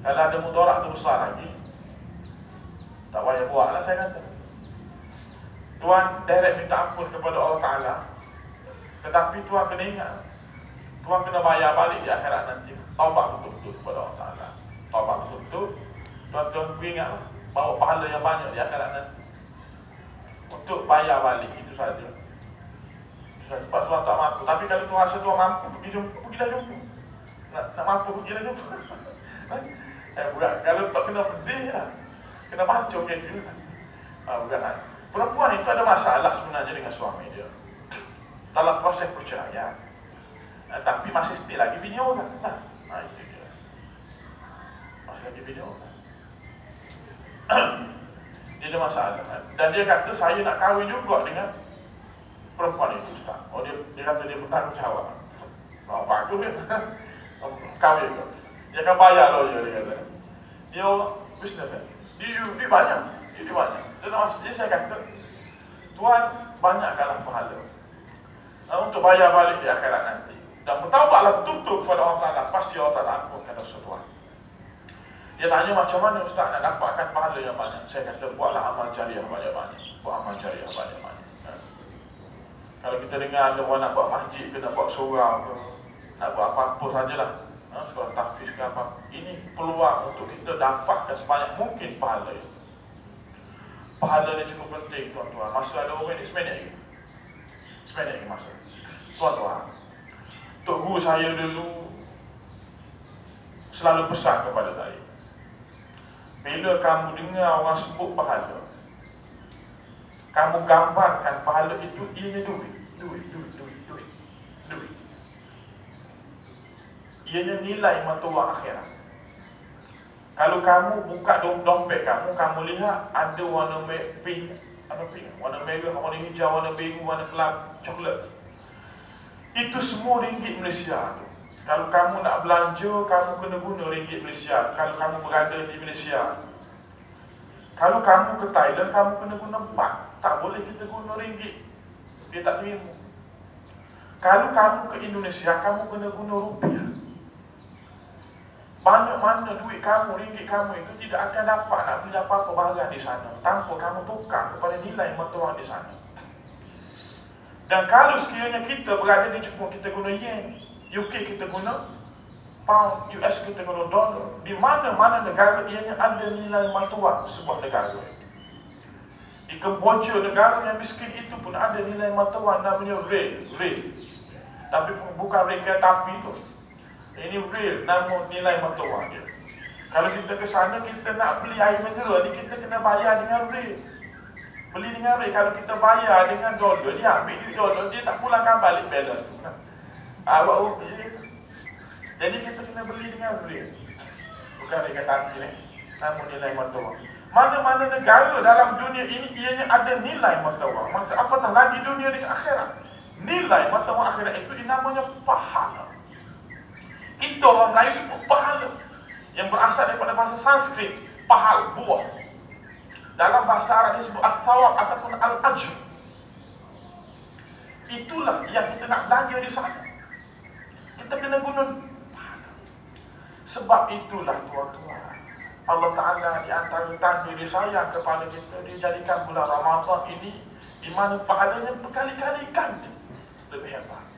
[SPEAKER 1] Kalau ada mudarat tu besar lagi, tak payah buat lah saya kata. Tuan direct minta ampun kepada Allah Ta'ala, tetapi Tuan kena ingat, Tuan kena bayar balik di akhirat nanti. Taubat betul-betul kepada Allah Ta'ala. Taubat betul-betul. Tuan-tuan ingatlah bawa pahala yang banyak di akhirat nanti untuk bayar balik. Itu saja. Sebab Tuan tak mampu. Tapi kalau Tuan rasa Tuan mampu, pergilah jumpa. Nak mampu, pergilah jumpa. Bukan, kalau tak kena pedih lah, kena baca gitu. Bukan. Perempuan itu ada masalah sebenarnya dengan suami dia dalam proses perceraian. Tapi masih still lagi bini orang. Itu dia. Masih lagi bini orang. Dia ada masalah. Dan dia kata saya nak kahwin juga dengan perempuan itu. Dia kata dia bertanggung jawab. Bagus dia. Kahwin juga. Dia akan bayar lawyer, dia kata. Dia bisnes kan. Dia banyak. Dia banyak. Jadi saya kata, Tuan banyakkanlah pahala untuk bayar balik di akhirat nanti. Dan bertaubatlah betul-betul kepada Allah Ta'ala. Pasti Allah Ta'ala ampunkan dosa Tuan. Dia tanya macam mana Ustaz nak dapatkan pahala yang banyak. Saya kata buatlah amal jariah banyak-banyak. Buat amal jariah banyak-banyak. Kalau kita dengar ada orang nak buat masjid ke, nak buat surau ke, nak buat apa-apa sajalah, sekolah tahfiz ke apa, ini peluang untuk kita dapatkan sebanyak mungkin pahala itu. Pahala ni cukup penting tuan-tuan. Masa ada orang ni seminit lagi masa. Tuan-tuan, Tok Guru saya dulu selalu pesan kepada saya, bila kamu dengar orang sebut pahala, kamu gambarkan pahala itu ianya duit. Ianya nilai mata wang akhirat. Kalau kamu buka dompet kamu lihat ada warna pink, warna merah, warna hijau, warna biru, warna kelab, coklat. Itu semua ringgit Malaysia tu. Kalau kamu nak belanja, kamu kena guna ringgit Malaysia. Kalau kamu berada di Malaysia. Kalau kamu ke Thailand, kamu kena guna baht. Tak boleh kita guna ringgit. Dia tak terima. Kalau kamu ke Indonesia, kamu kena guna rupiah. Banyak mana duit kamu, ringgit kamu itu tidak akan dapat nak beli apa-apa barang di sana tanpa kamu tukar kepada nilai mata wang di sana. Dan kalau sekiranya kita berada di Jepun, kita guna yen, UK kita guna pound, US kita guna dolar. Di mana-mana negara ianya ada nilai mata wang sebuah negara. Di Kemboja, negara yang miskin itu pun ada nilai mata wang namanya riel. Tapi bukan riel kereta api itu. Ini real, nama nilai mata wang dia. Kalau kita ke sana, kita nak beli air mineral ni, kita kena bayar dengan real. Beli dengan real. Kalau kita bayar dengan dolar, dia ambil duit dolar, dia tak pulangkan balik balance. Awak rupiah. Jadi kita kena beli dengan real. Bukan real kata api ni. Nama nilai mata wang. Mana-mana negara dalam dunia ini, ianya ada nilai mata wang. Maka apatah lagi dunia dengan akhirat. Nilai mata wang akhirat itu namanya pahala. Itu orang Melayu sebut pahala, yang berasal daripada bahasa Sanskrit, pahal, buah. Dalam bahasa Arab disebut al-thawab ataupun al-ajr. Itulah yang kita nak belanja di sana. Kita kena guna pahala. Sebab itulah tuan-tuan, Allah Ta'ala di antara tanda dia sayang kepada kita, dia jadikan bulan Ramadan ini di mana pahalanya berkali-kali ganda lebih hebat.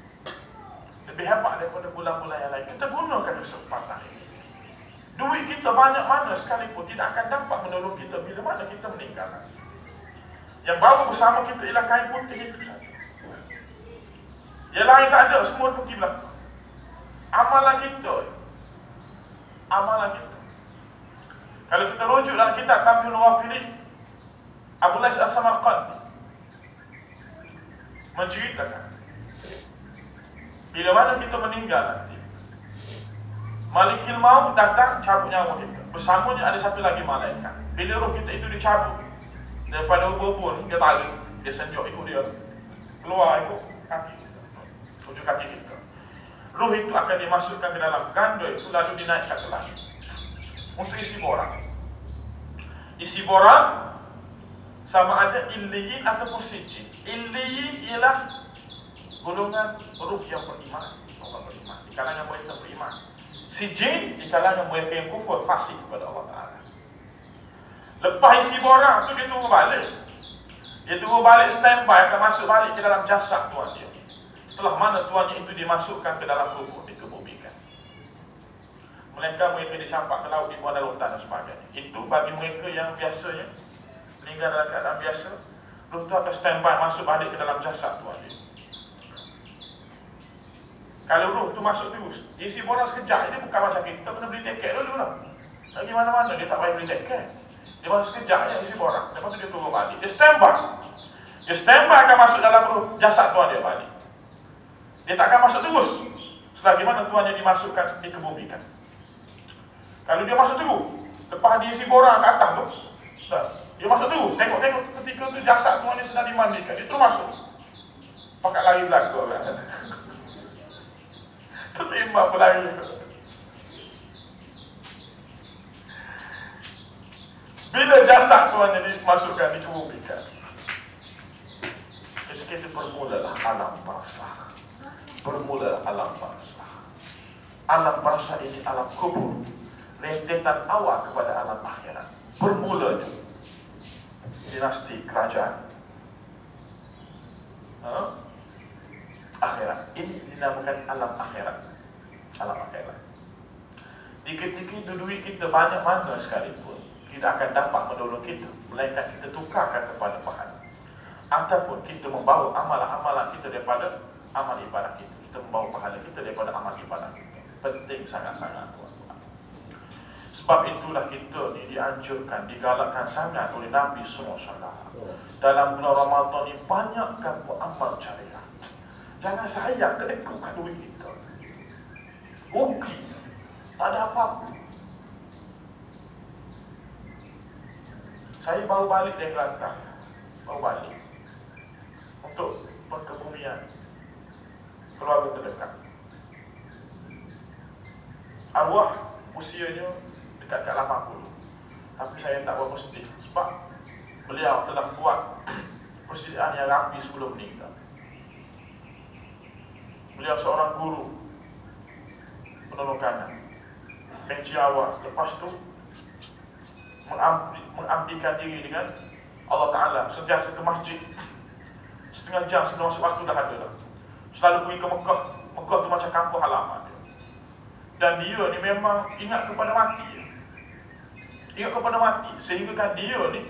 [SPEAKER 1] lebih hebat daripada bulan-bulan yang lain. Kita gunakan kesempatan ini. Duit kita banyak mana sekalipun tidak akan dapat menolong kita bila mana kita meninggal. Yang bawa bersama kita ialah kain putih itu saja. Yang lain tak ada, semua pergi belakang. Amalan kita. Kalau kita rujuk dalam kitab Tamyiz Wafili, Abu Lais As-Samarqandi menceritakan bila mana kita meninggal nanti, Malikul Maut datang cabut nyawa kita. Bersamanya ada satu lagi malaikat. Bila roh kita itu dicabut daripada ubur dia tarik, dia senjok ikut dia, keluar ikut kaki kita, tujuh kaki kita. Roh itu akan dimasukkan ke dalam ganda itu, lalu dinaikkan ke langit untuk isi borang. Isi borang sama ada illiyin ataupun sijin. Illiyin ialah golongan ruh yang beriman, orang beriman, di kalangan mereka beriman. Sijin di kalangan mereka yang kufur, fasik kepada Allah Ta'ala. Lepas isi borang tu dia tunggu balik. Dia tunggu balik standby, akan masuk balik ke dalam jasad tuan dia. Setelah mana tuannya itu dimasukkan ke dalam kubur, dikebumikan. Mereka dicampak ke laut, dibuang dalam lautan dan sebagainya. Itu bagi mereka yang biasanya meninggal dalam keadaan biasa, roh tu akan standby masuk balik ke dalam jasad tuan dia. Kalau roh tu masuk terus, isi borang sekejap, dia bukan macam kita kena beli tiket dulu lah. Lagi mana-mana dia tak payah beli tiket. Dia masuk sekejap je isi borang, lepas tu dia turun balik. Dia standby akan masuk dalam roh jasad tuan dia balik. Dia tak akan masuk terus selagi mana tuannya dimasukkan, dikebumikan. Kalau dia masuk terus, lepas dia isi borang ke atas tu, dia masuk terus, tengok ketika tu jasad tuannya sedang dimandikan, dia terus masuk. Pakat lari belakang kan. Terima pelari. Bila jasad tuannya dimasukkan, dikebumikan, ketika itu bermulalah alam barzakh. Alam barzakh ini alam kubur, rentetan awal kepada alam akhirat. Bermulanya dinasti kerajaan akhirat. Ini dinamakan alam akhirat. Di ketika itu duit kita banyak mana sekalipun, tidak akan dapat menolong kita, melainkan kita tukarkan kepada pahala. Ataupun kita membawa amalan-amalan kita daripada amal ibadah kita. Kita membawa pahala kita daripada amal ibadah kita. Penting sangat-sangat tuan-tuan. Sebab itulah kita ni dianjurkan, digalakkan sangat oleh Nabi SAW. Dalam bulan Ramadan ni banyakkan beramal jariah. Jangan sayang kedekukan duit kita. Rugi, tak ada apa-apa. Saya baru balik dari Kelantan, untuk pengkebumian keluarga terdekat. Arwah usianya dekat 80, tapi saya tak berapa sedih sebab beliau telah buat persediaan yang rapi sebelum meninggal. Beliau seorang guru penolong kanan, penci awal. Lepas tu mengabdikan diri dengan Allah Ta'ala, sentiasa ke masjid setengah jam sebelum masuk waktu dah ada dah. Selalu pergi ke Mekah. Mekah tu macam kampung halaman dia. Dan dia ni memang ingat kepada mati. Sehingga kan dia ni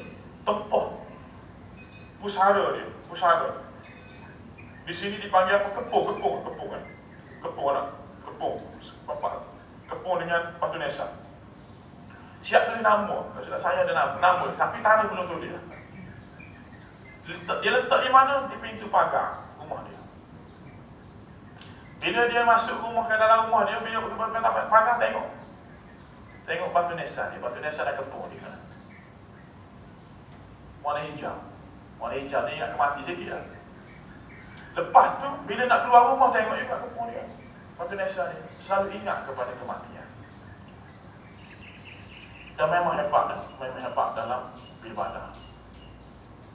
[SPEAKER 1] tempoh pusara dia. Di sini dipanggil apa? Kepung kan. Kepung dengan batu nisan. Siap tulis nama. Saya ada nama, tapi tanah belum tulis. Dia letak di mana? Di pintu pagar rumah dia. Bila dia masuk rumah, ke dalam rumah dia, bila dapat pagar, tengok batu nisan ni. Batu nisan dah kepung di sana. Warna hijau dia ingat mati dia kira. Lepas tu bila nak keluar rumah, tengok juga kepung dia. Batu nisan ni selalu ingat kepada kematian. Dan memang hebat dalam beribadah.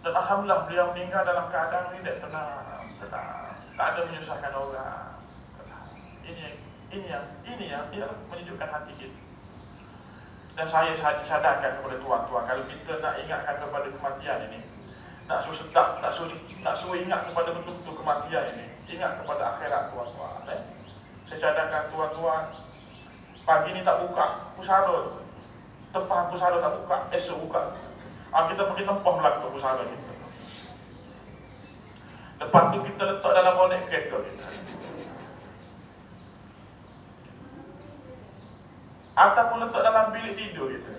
[SPEAKER 1] Dan alhamdulillah beliau meninggal dalam keadaan tidak tenang. Tak ada menyusahkan orang. Ini yang menunjukkan hati kita. Dan saya sadarkan kepada tuan-tuan, kalau kita nak ingatkan kepada kematian ini, nak suruh ingat kepada betul-betul kematian ini, ingat kepada akhirat tuan-tuan. Saya cadangkan tuan-tuan, pagi ni tak buka pusara, tempah pusara tak buka, esok buka. Kita pergi tempah belakang pusara kita. Lepas tu kita letak dalam bonek kereta kita. Ataupun letak dalam bilik tidur kita.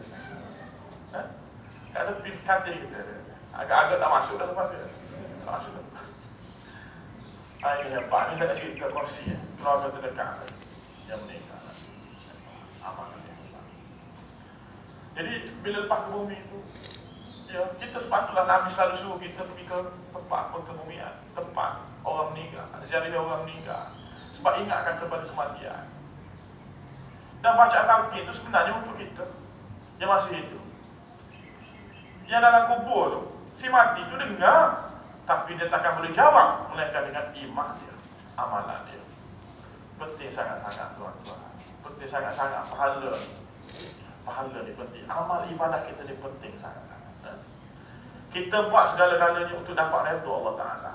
[SPEAKER 1] Ada bilik katil kita. Agak-agak tak masuk dah lepas tu. Tak masuk dah. Ini hebat. Ini saya nak cerita kursi. Keluarga terdekat yang menikah. Amanah dia. Jadi bila lepas ke bumi itu, ya, kita sepatutlah Nabi selalu suruh kita pergi ke tempat kebumian, tempat orang meninggal, ziarah orang meninggal, sebab ingatkan kepada kematian. Dan baca talqin itu sebenarnya untuk kita yang masih hidup. Yang dalam kubur tu, si mati tu dengar, tapi dia takkan boleh jawab melainkan dengan iman dia, amalan dia. Penting sangat-sangat tuan-tuan. Penting sangat-sangat pahala ni penting. Amal ibadah kita ni penting sangat-sangat. Kita buat segala-galanya untuk dapat redha Allah Ta'ala.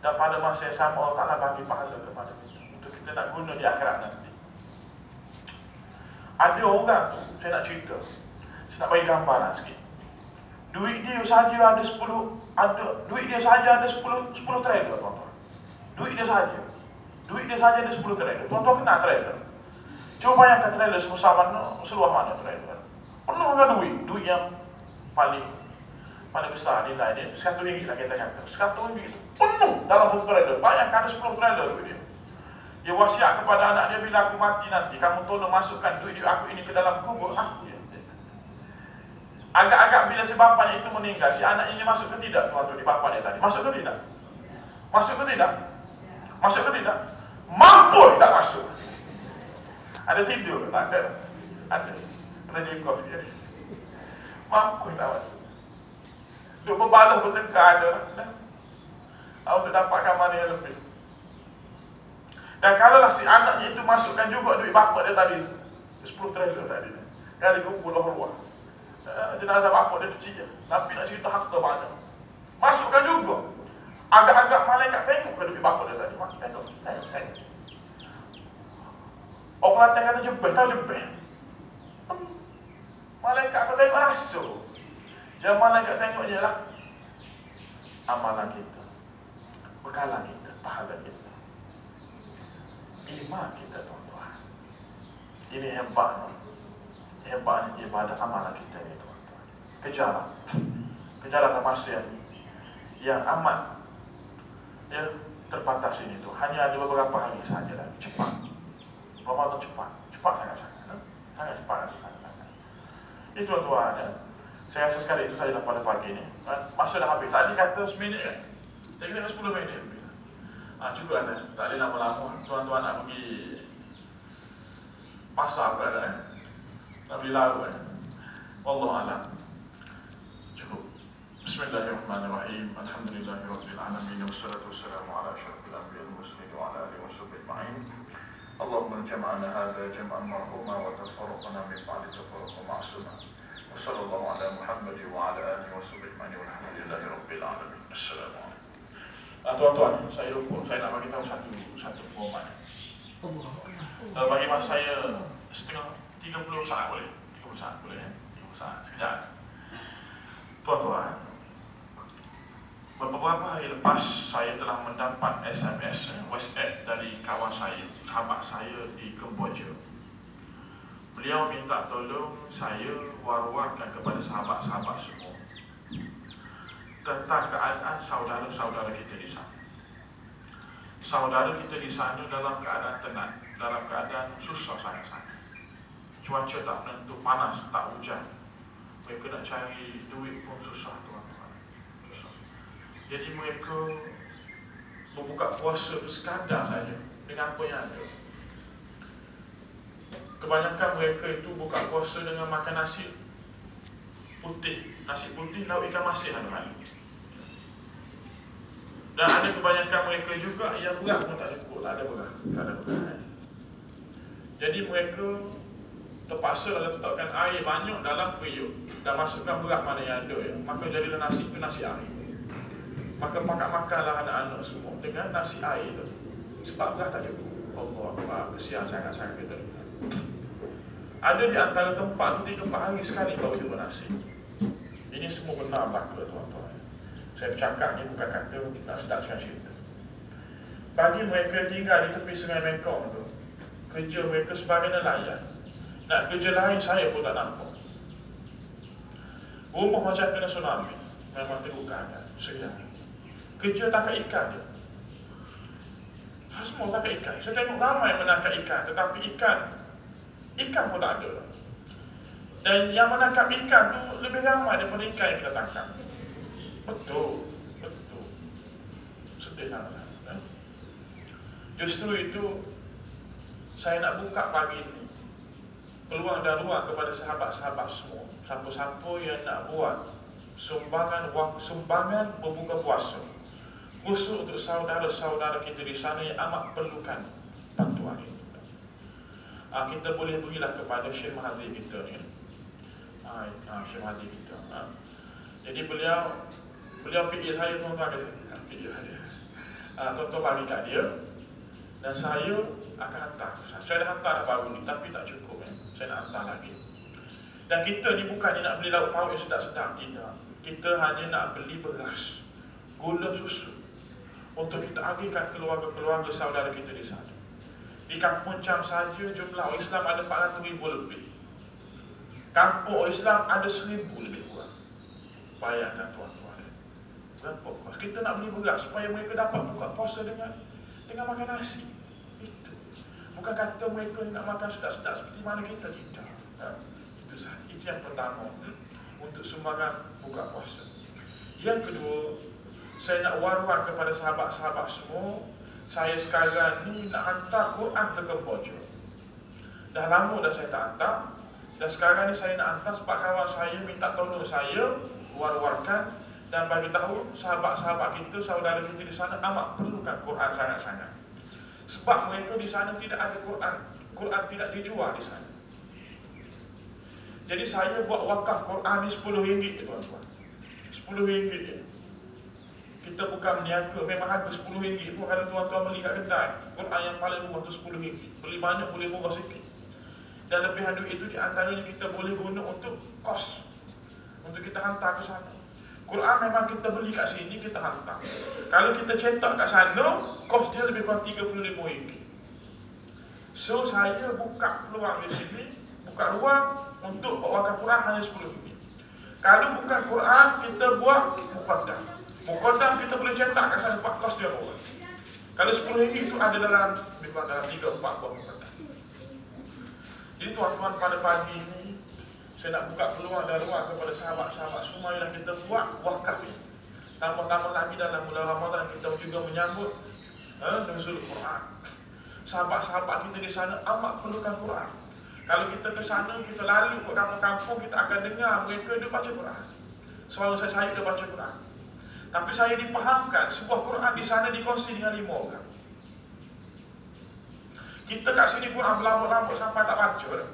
[SPEAKER 1] Dan pada masa yang sama Allah Ta'ala bagi pahala kepada kita untuk kita nak guna di akhirat nanti. Ada orang tu, saya nak cerita, saya nak bagi gambaran sikit. Duit dia saja ada 10 trailer, tuan-tuan. Duit dia saja ada 10 trailer. Tuan-tuan kenal trailer? Cuba bayangkan trailer sebesar mana, seluar mana trailer. Penuh dengan duit yang paling besar nilai dia, RM100 lah kita kata. RM100 itu penuh dalam satu trailer. Bayangkan ada 10 trailer duit dia. Dia wasiat kepada anak dia, bila aku mati nanti, kamu tolong masukkan duit aku ini ke dalam kubur aku. Agak-agak bila si bapaknya itu meninggal, si anak ini masuk ke tidak tuan-tuan di bapak dia tadi? Masuk ke tidak? Masuk ke tidak? Masuk ke tidak? Mampu tidak masuk. Ada tidur? Tak ada. Ada. Kena jengkau sikit. Mampu tak masuk. Duk berbalah bertengkar ada. Untuk dapatkan mana yang lebih. Dan kalaulah si anaknya itu masukkan juga duit bapak dia tadi, 10 trilion tadi, kali kumpul ruah. Jenazah bapak dia kecil, Nabi nak cerita harta banyak. Masukkan juga. Agak-agak malaikat tengok ke duit bapak dia tadi. Tengok. Orang Kelantan kata jebel, tahu jebel. Malaikat kata tengok rasa. Yang malaikat tengok je lah amalan kita, bekalan kita, pahala kita, iman kita, tuan-tuan. Ini hebatnya ibadah amalan kita ni, tuan-tuan. Kejaran masa yang amat terbatas ini tu. Hanya ada beberapa hari saja lagi. Cepat. Ramadan cepat sangat-sangat. Sangat cepat. Itu tuan-tuan. Saya rasa sekali itu sajalah pada pagi ni. Masa dah habis. Tadi kata 1 minit kan? Saya kira 10 minit. Cuba anda, tak ada lama-lama. Tuan-tuan nak pergi pasar kan? Nak beli lauk kan? Wallahualam. Cukup. Bismillahirrahmanirrahim. Alhamdulillahirabbil alamin. Wassalatu wassalamu ala asyrafil anbiya'i wal mursalin wa ala alihi washabbihi ajma'in. Allahumma jama'na hadza jam'an marhuma wa tafarraqna min ba'di tafarruqan ma'suma. Wassallallahu ala Muhammad wa ala alihi washabbihi ajma'in. Walhamdulillahirabbil alamin. Assalamualaikum. Tuan-tuan, saya lupa, saya nak bagi tahu satu format. Bagi masa saya setengah 30 saat boleh? 30 saat boleh ya? 30 saat, sekejap. Tuan-tuan, beberapa hari lepas saya telah mendapat SMS, WhatsApp dari kawan saya, sahabat saya di Kemboja. Beliau minta tolong saya war-warkan kepada sahabat-sahabat semua tentang keadaan saudara-saudara kita di sana. Saudara kita di sana dalam keadaan tenang, dalam keadaan susah sangat-sangat. Cuaca tak menentu, panas, tak hujan. Mereka nak cari duit pun susah, tuan-tuan. Susah. Jadi mereka berbuka puasa sekadar saja dengan apa yang ada. Kebanyakan mereka itu buka puasa dengan makan nasi putih. Nasi putih, lauk ikan masin ada. Dan ada kebanyakan mereka juga yang beras pun tak cukup, tak ada beras. Jadi mereka terpaksa letakkan air banyak dalam periuk dan masukkan beras mana yang ada ya. Maka jadilah nasi itu nasi air. Maka makan-makanlah anak-anak semua dengan nasi air tu. Sebab beras tak cukup. Allah, kesian sangat-sangat kita. Ada di antara tempat 3-4 hari sekali baru jumpa nasi. Ini semua benar belaka, tuan-tuan. Saya bercakap ni bukan kata nak sedap dengan cerita. Bagi mereka tinggal di tepi Sungai Mekong tu, kerja mereka sebagai nelayan. Nak kerja lain saya pun tak nampak. Rumah macam kena tsunami, memang terluka kan, sekian. Kerja tangkap ikan je. Semua tangkap ikan. Saya tengok ramai menangkap ikan, tetapi ikan pun tak ada. Dan yang menangkap ikan tu lebih ramai daripada ikan yang kita tangkap. Betul. Sedih sangat. Justru itu saya nak buka pagi ini peluang dan ruang kepada sahabat-sahabat semua. Siapa-siapa yang nak buat sumbangan berbuka puasa, khusus untuk saudara-saudara kita di sana yang amat perlukan bantuan itu. Kita boleh berilah kepada Syekh Mahathir kita ni. Syekh Mahathir kita. Jadi beliau fikir saya, tuan-tuan kata, fikir saya. Tuan-tuan bagi kat dia dan saya akan hantar. Saya dah hantar baru ni, tapi tak cukup. Saya nak hantar lagi. Dan kita ni bukannya nak beli lauk pauk yang sedap-sedap, tidak. Kita hanya nak beli beras, gula, susu untuk kita agihkan keluarga-keluarga saudara kita di sana. Di Kampung Cham saja jumlah orang Islam ada 400,000 lebih. Kampung Islam ada 1,000 lebih kurang. Bayangkan tuan-tuan. Berapa kos? Kita nak beli beras supaya mereka dapat buka puasa dengan makan nasi. Itu. Bukan kata mereka nak makan sedap-sedap seperti mana kita, tidak. Itu yang pertama, untuk sumbangan buka puasa. Yang kedua, saya nak war-war kepada sahabat-sahabat semua. Saya sekarang ni nak hantar Quran ke Kemboja. Dah lama dah saya tak hantar. Dan sekarang ni saya nak hantar sebab kawan saya minta tolong saya war-warkan dan bagi tahu sahabat-sahabat kita, saudara kita di sana amat perlukan Quran sangat-sangat. Sebab mereka di sana tidak ada Quran. Quran tidak dijual di sana. Jadi saya buat wakaf Quran ni RM10 tuan-tuan. RM10 je. Kita bukan meniaga, memang harga RM10 pun kalau tuan-tuan beli kat kedai. Quran yang paling murah tu RM10. Beli banyak boleh murah sikit. Dan lebihan duit itu di antaranya kita boleh guna untuk kos. Untuk kita hantar ke sana. Quran memang kita beli kat sini, kita hantar. Kalau kita cetak kat sana, kos dia lebih kurang RM35. So saya buka peluang di sini, buka ruang untuk wakaf Quran hanya RM10. Kalau bukan Quran, kita buat muqaddam. Muqaddam kita boleh cetak kat sana, buat kos dia murah. Kalau RM10 itu ada dalam 3-4 buah muqaddam. Jadi tuan-tuan, pada pagi ini saya nak buka peluang dan ruang kepada sahabat-sahabat semua yang kita buat wakaf ini. Tambah-tambah lagi dalam bulan Ramadan kita juga menyambut nuzul Quran. Sahabat-sahabat kita di sana amat perlukan Quran. Kalau kita ke sana, kita lalu ke kampung-kampung, kita akan dengar mereka dia baca Quran. Selalu saya dia baca Quran. Tapi saya dipahamkan sebuah Quran di sana dikongsi dengan 5 orang. Kita kat sini Quran berlambut-lambut sampai tak baca dah.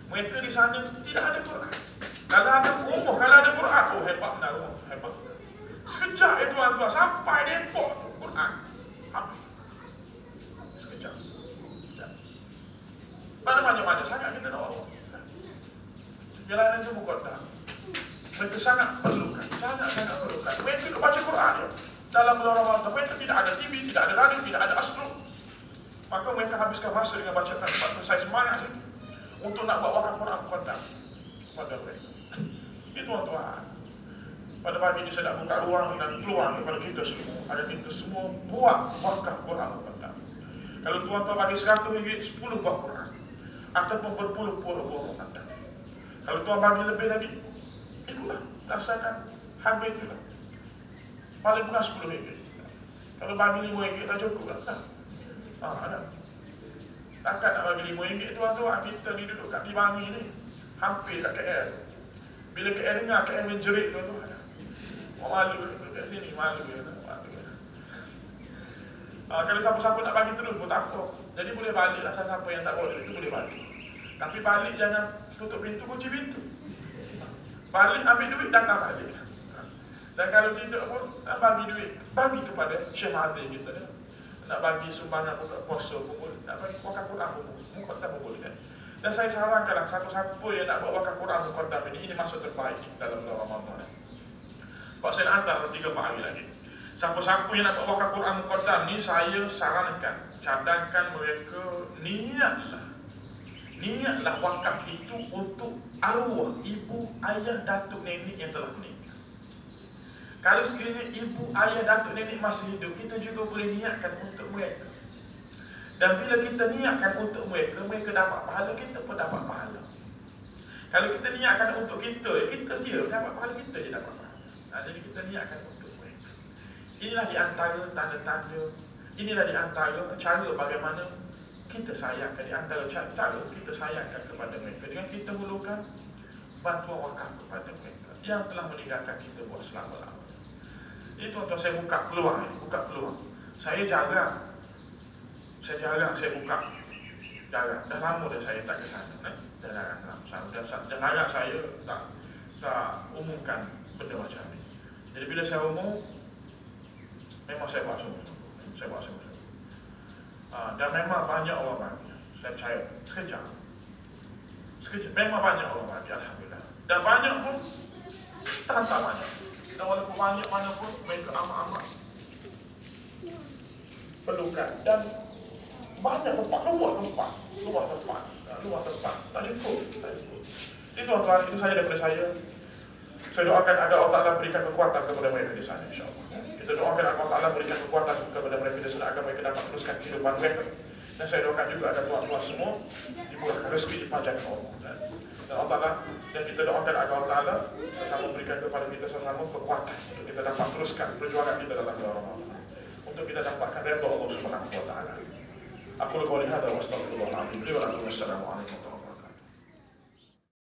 [SPEAKER 1] Mereka di sana tidak ada Quran. Kalau ada rumah, kalau ada Quran, hebat benar rumah, hebat. Sekejap tuan-tuan, sampai Depok Quran habis. Sekejap. Banyak-banyak sangat kita nak bawa. Jalanan itu muqaddam. Mereka sangat perlukan, sangat-sangat perlukan. Mereka nak baca Quran ya. Dalam bulan Ramadan, mereka tidak ada TV, tidak ada radio, tidak ada astro. Maka mereka habiskan masa dengan bacakan tempat saya semangat sini untuk nak buat wakaf Quran muqaddam kepada mereka. Ini tuan-tuan, pada pagi ini saya nak buka ruang dan peluang kepada kita semua. Ada kita semua buat wakaf Quran muqaddam. Kalau tuan-tuan bagi RM100, 10 buah Quran ataupun berpuluh-puluh buah muqaddam. Kalau tuan bagi lebih lagi, ikutlah, rasakan harga itulah. Paling kurang RM10. Kalau bagi RM5 tak cukup lah. Ada. Takkan nak bagi RM5 tuan-tuan, kita ni duduk kat Libangi ni, hampir kat KL. Bila KL dengar, KL menjerit tuan-tuan. Malu kat sini, malu. Kalau siapa-siapa nak bagi terus pun tak apa. Jadi boleh balik lah, siapa yang tak bawa duit tu boleh balik. Tapi balik jangan tutup pintu, kunci pintu. Balik ambil duit, datang balik. Dan kalau tidak pun bagi duit, bagi kepada Syekh Mahathir kita. nak bagi sumbangan buka puasa pun boleh, nak bagi wakaf Quran pun muqaddam pun boleh kan. Dan saya sarankanlah siapa-siapa yang nak buat wakaf Quran muqaddam ini masa terbaik dalam bulan Ramadan. Pak saya nak hantar 3-4 hari lagi. Siapa-siapa yang nak buat wakaf Quran muqaddam ni, saya sarankan cadangkan mereka niatlah wakaf itu untuk arwah ibu, ayah, datuk, nenek yang telah meninggal. Kalau sekiranya ibu, ayah, datuk, nenek masih hidup, kita juga boleh niatkan untuk mereka. Dan bila kita niatkan untuk mereka, mereka dapat pahala, kita pun dapat pahala. Kalau kita niatkan untuk kita dia dapat pahala, kita je dapat pahala. Jadi kita niatkan untuk mereka. Inilah di antara tanda-tanda, inilah di antara cara bagaimana kita sayangkan, di antara cara kita sayangkan kepada mereka, dengan kita hulurkan bantuan wakaf kepada mereka yang telah meninggalkan kita buat selama-lamanya. Ini tuan-tuan, saya buka peluang. Saya jarang saya buka. Dah lama dah saya tak ke sana. Dah jarang saya tak umumkan benda macam ni. Jadi bila saya umum, memang saya buat semua. Dan memang banyak orang bagi. Saya percaya sekejap. Memang banyak orang bagi, alhamdulillah. Dan banyak pun tak banyak. Dan walaupun banyak mana pun, mereka amat-amat perlukan. Dan banyak tempat, luar tempat. Tak cukup. Itu tuan-tuan, itu saja daripada saya. Saya doakan agar Allah Ta'ala berikan kekuatan kepada mereka di sana, insyaAllah. Kita doakan agar Allah Ta'ala berikan kekuatan kepada mereka di sana, agar mereka dapat teruskan kehidupan mereka. Dan saya doakan juga agar tuan-tuan semua dimurahkan rezeki dipajang Allah. Dan Allah Ta'ala, dan kita doakan agar Allah Ta'ala sesama berikan kepada kita sesama kekuatan untuk kita dapat teruskan perjuangan kita dalam bulan Ramadan, untuk kita dapatkan redha Allah Subhanahu wa Ta'ala. Aku qouli hadza wa astaghfirullahal azim li wa lakum. Wassalamu alaikum.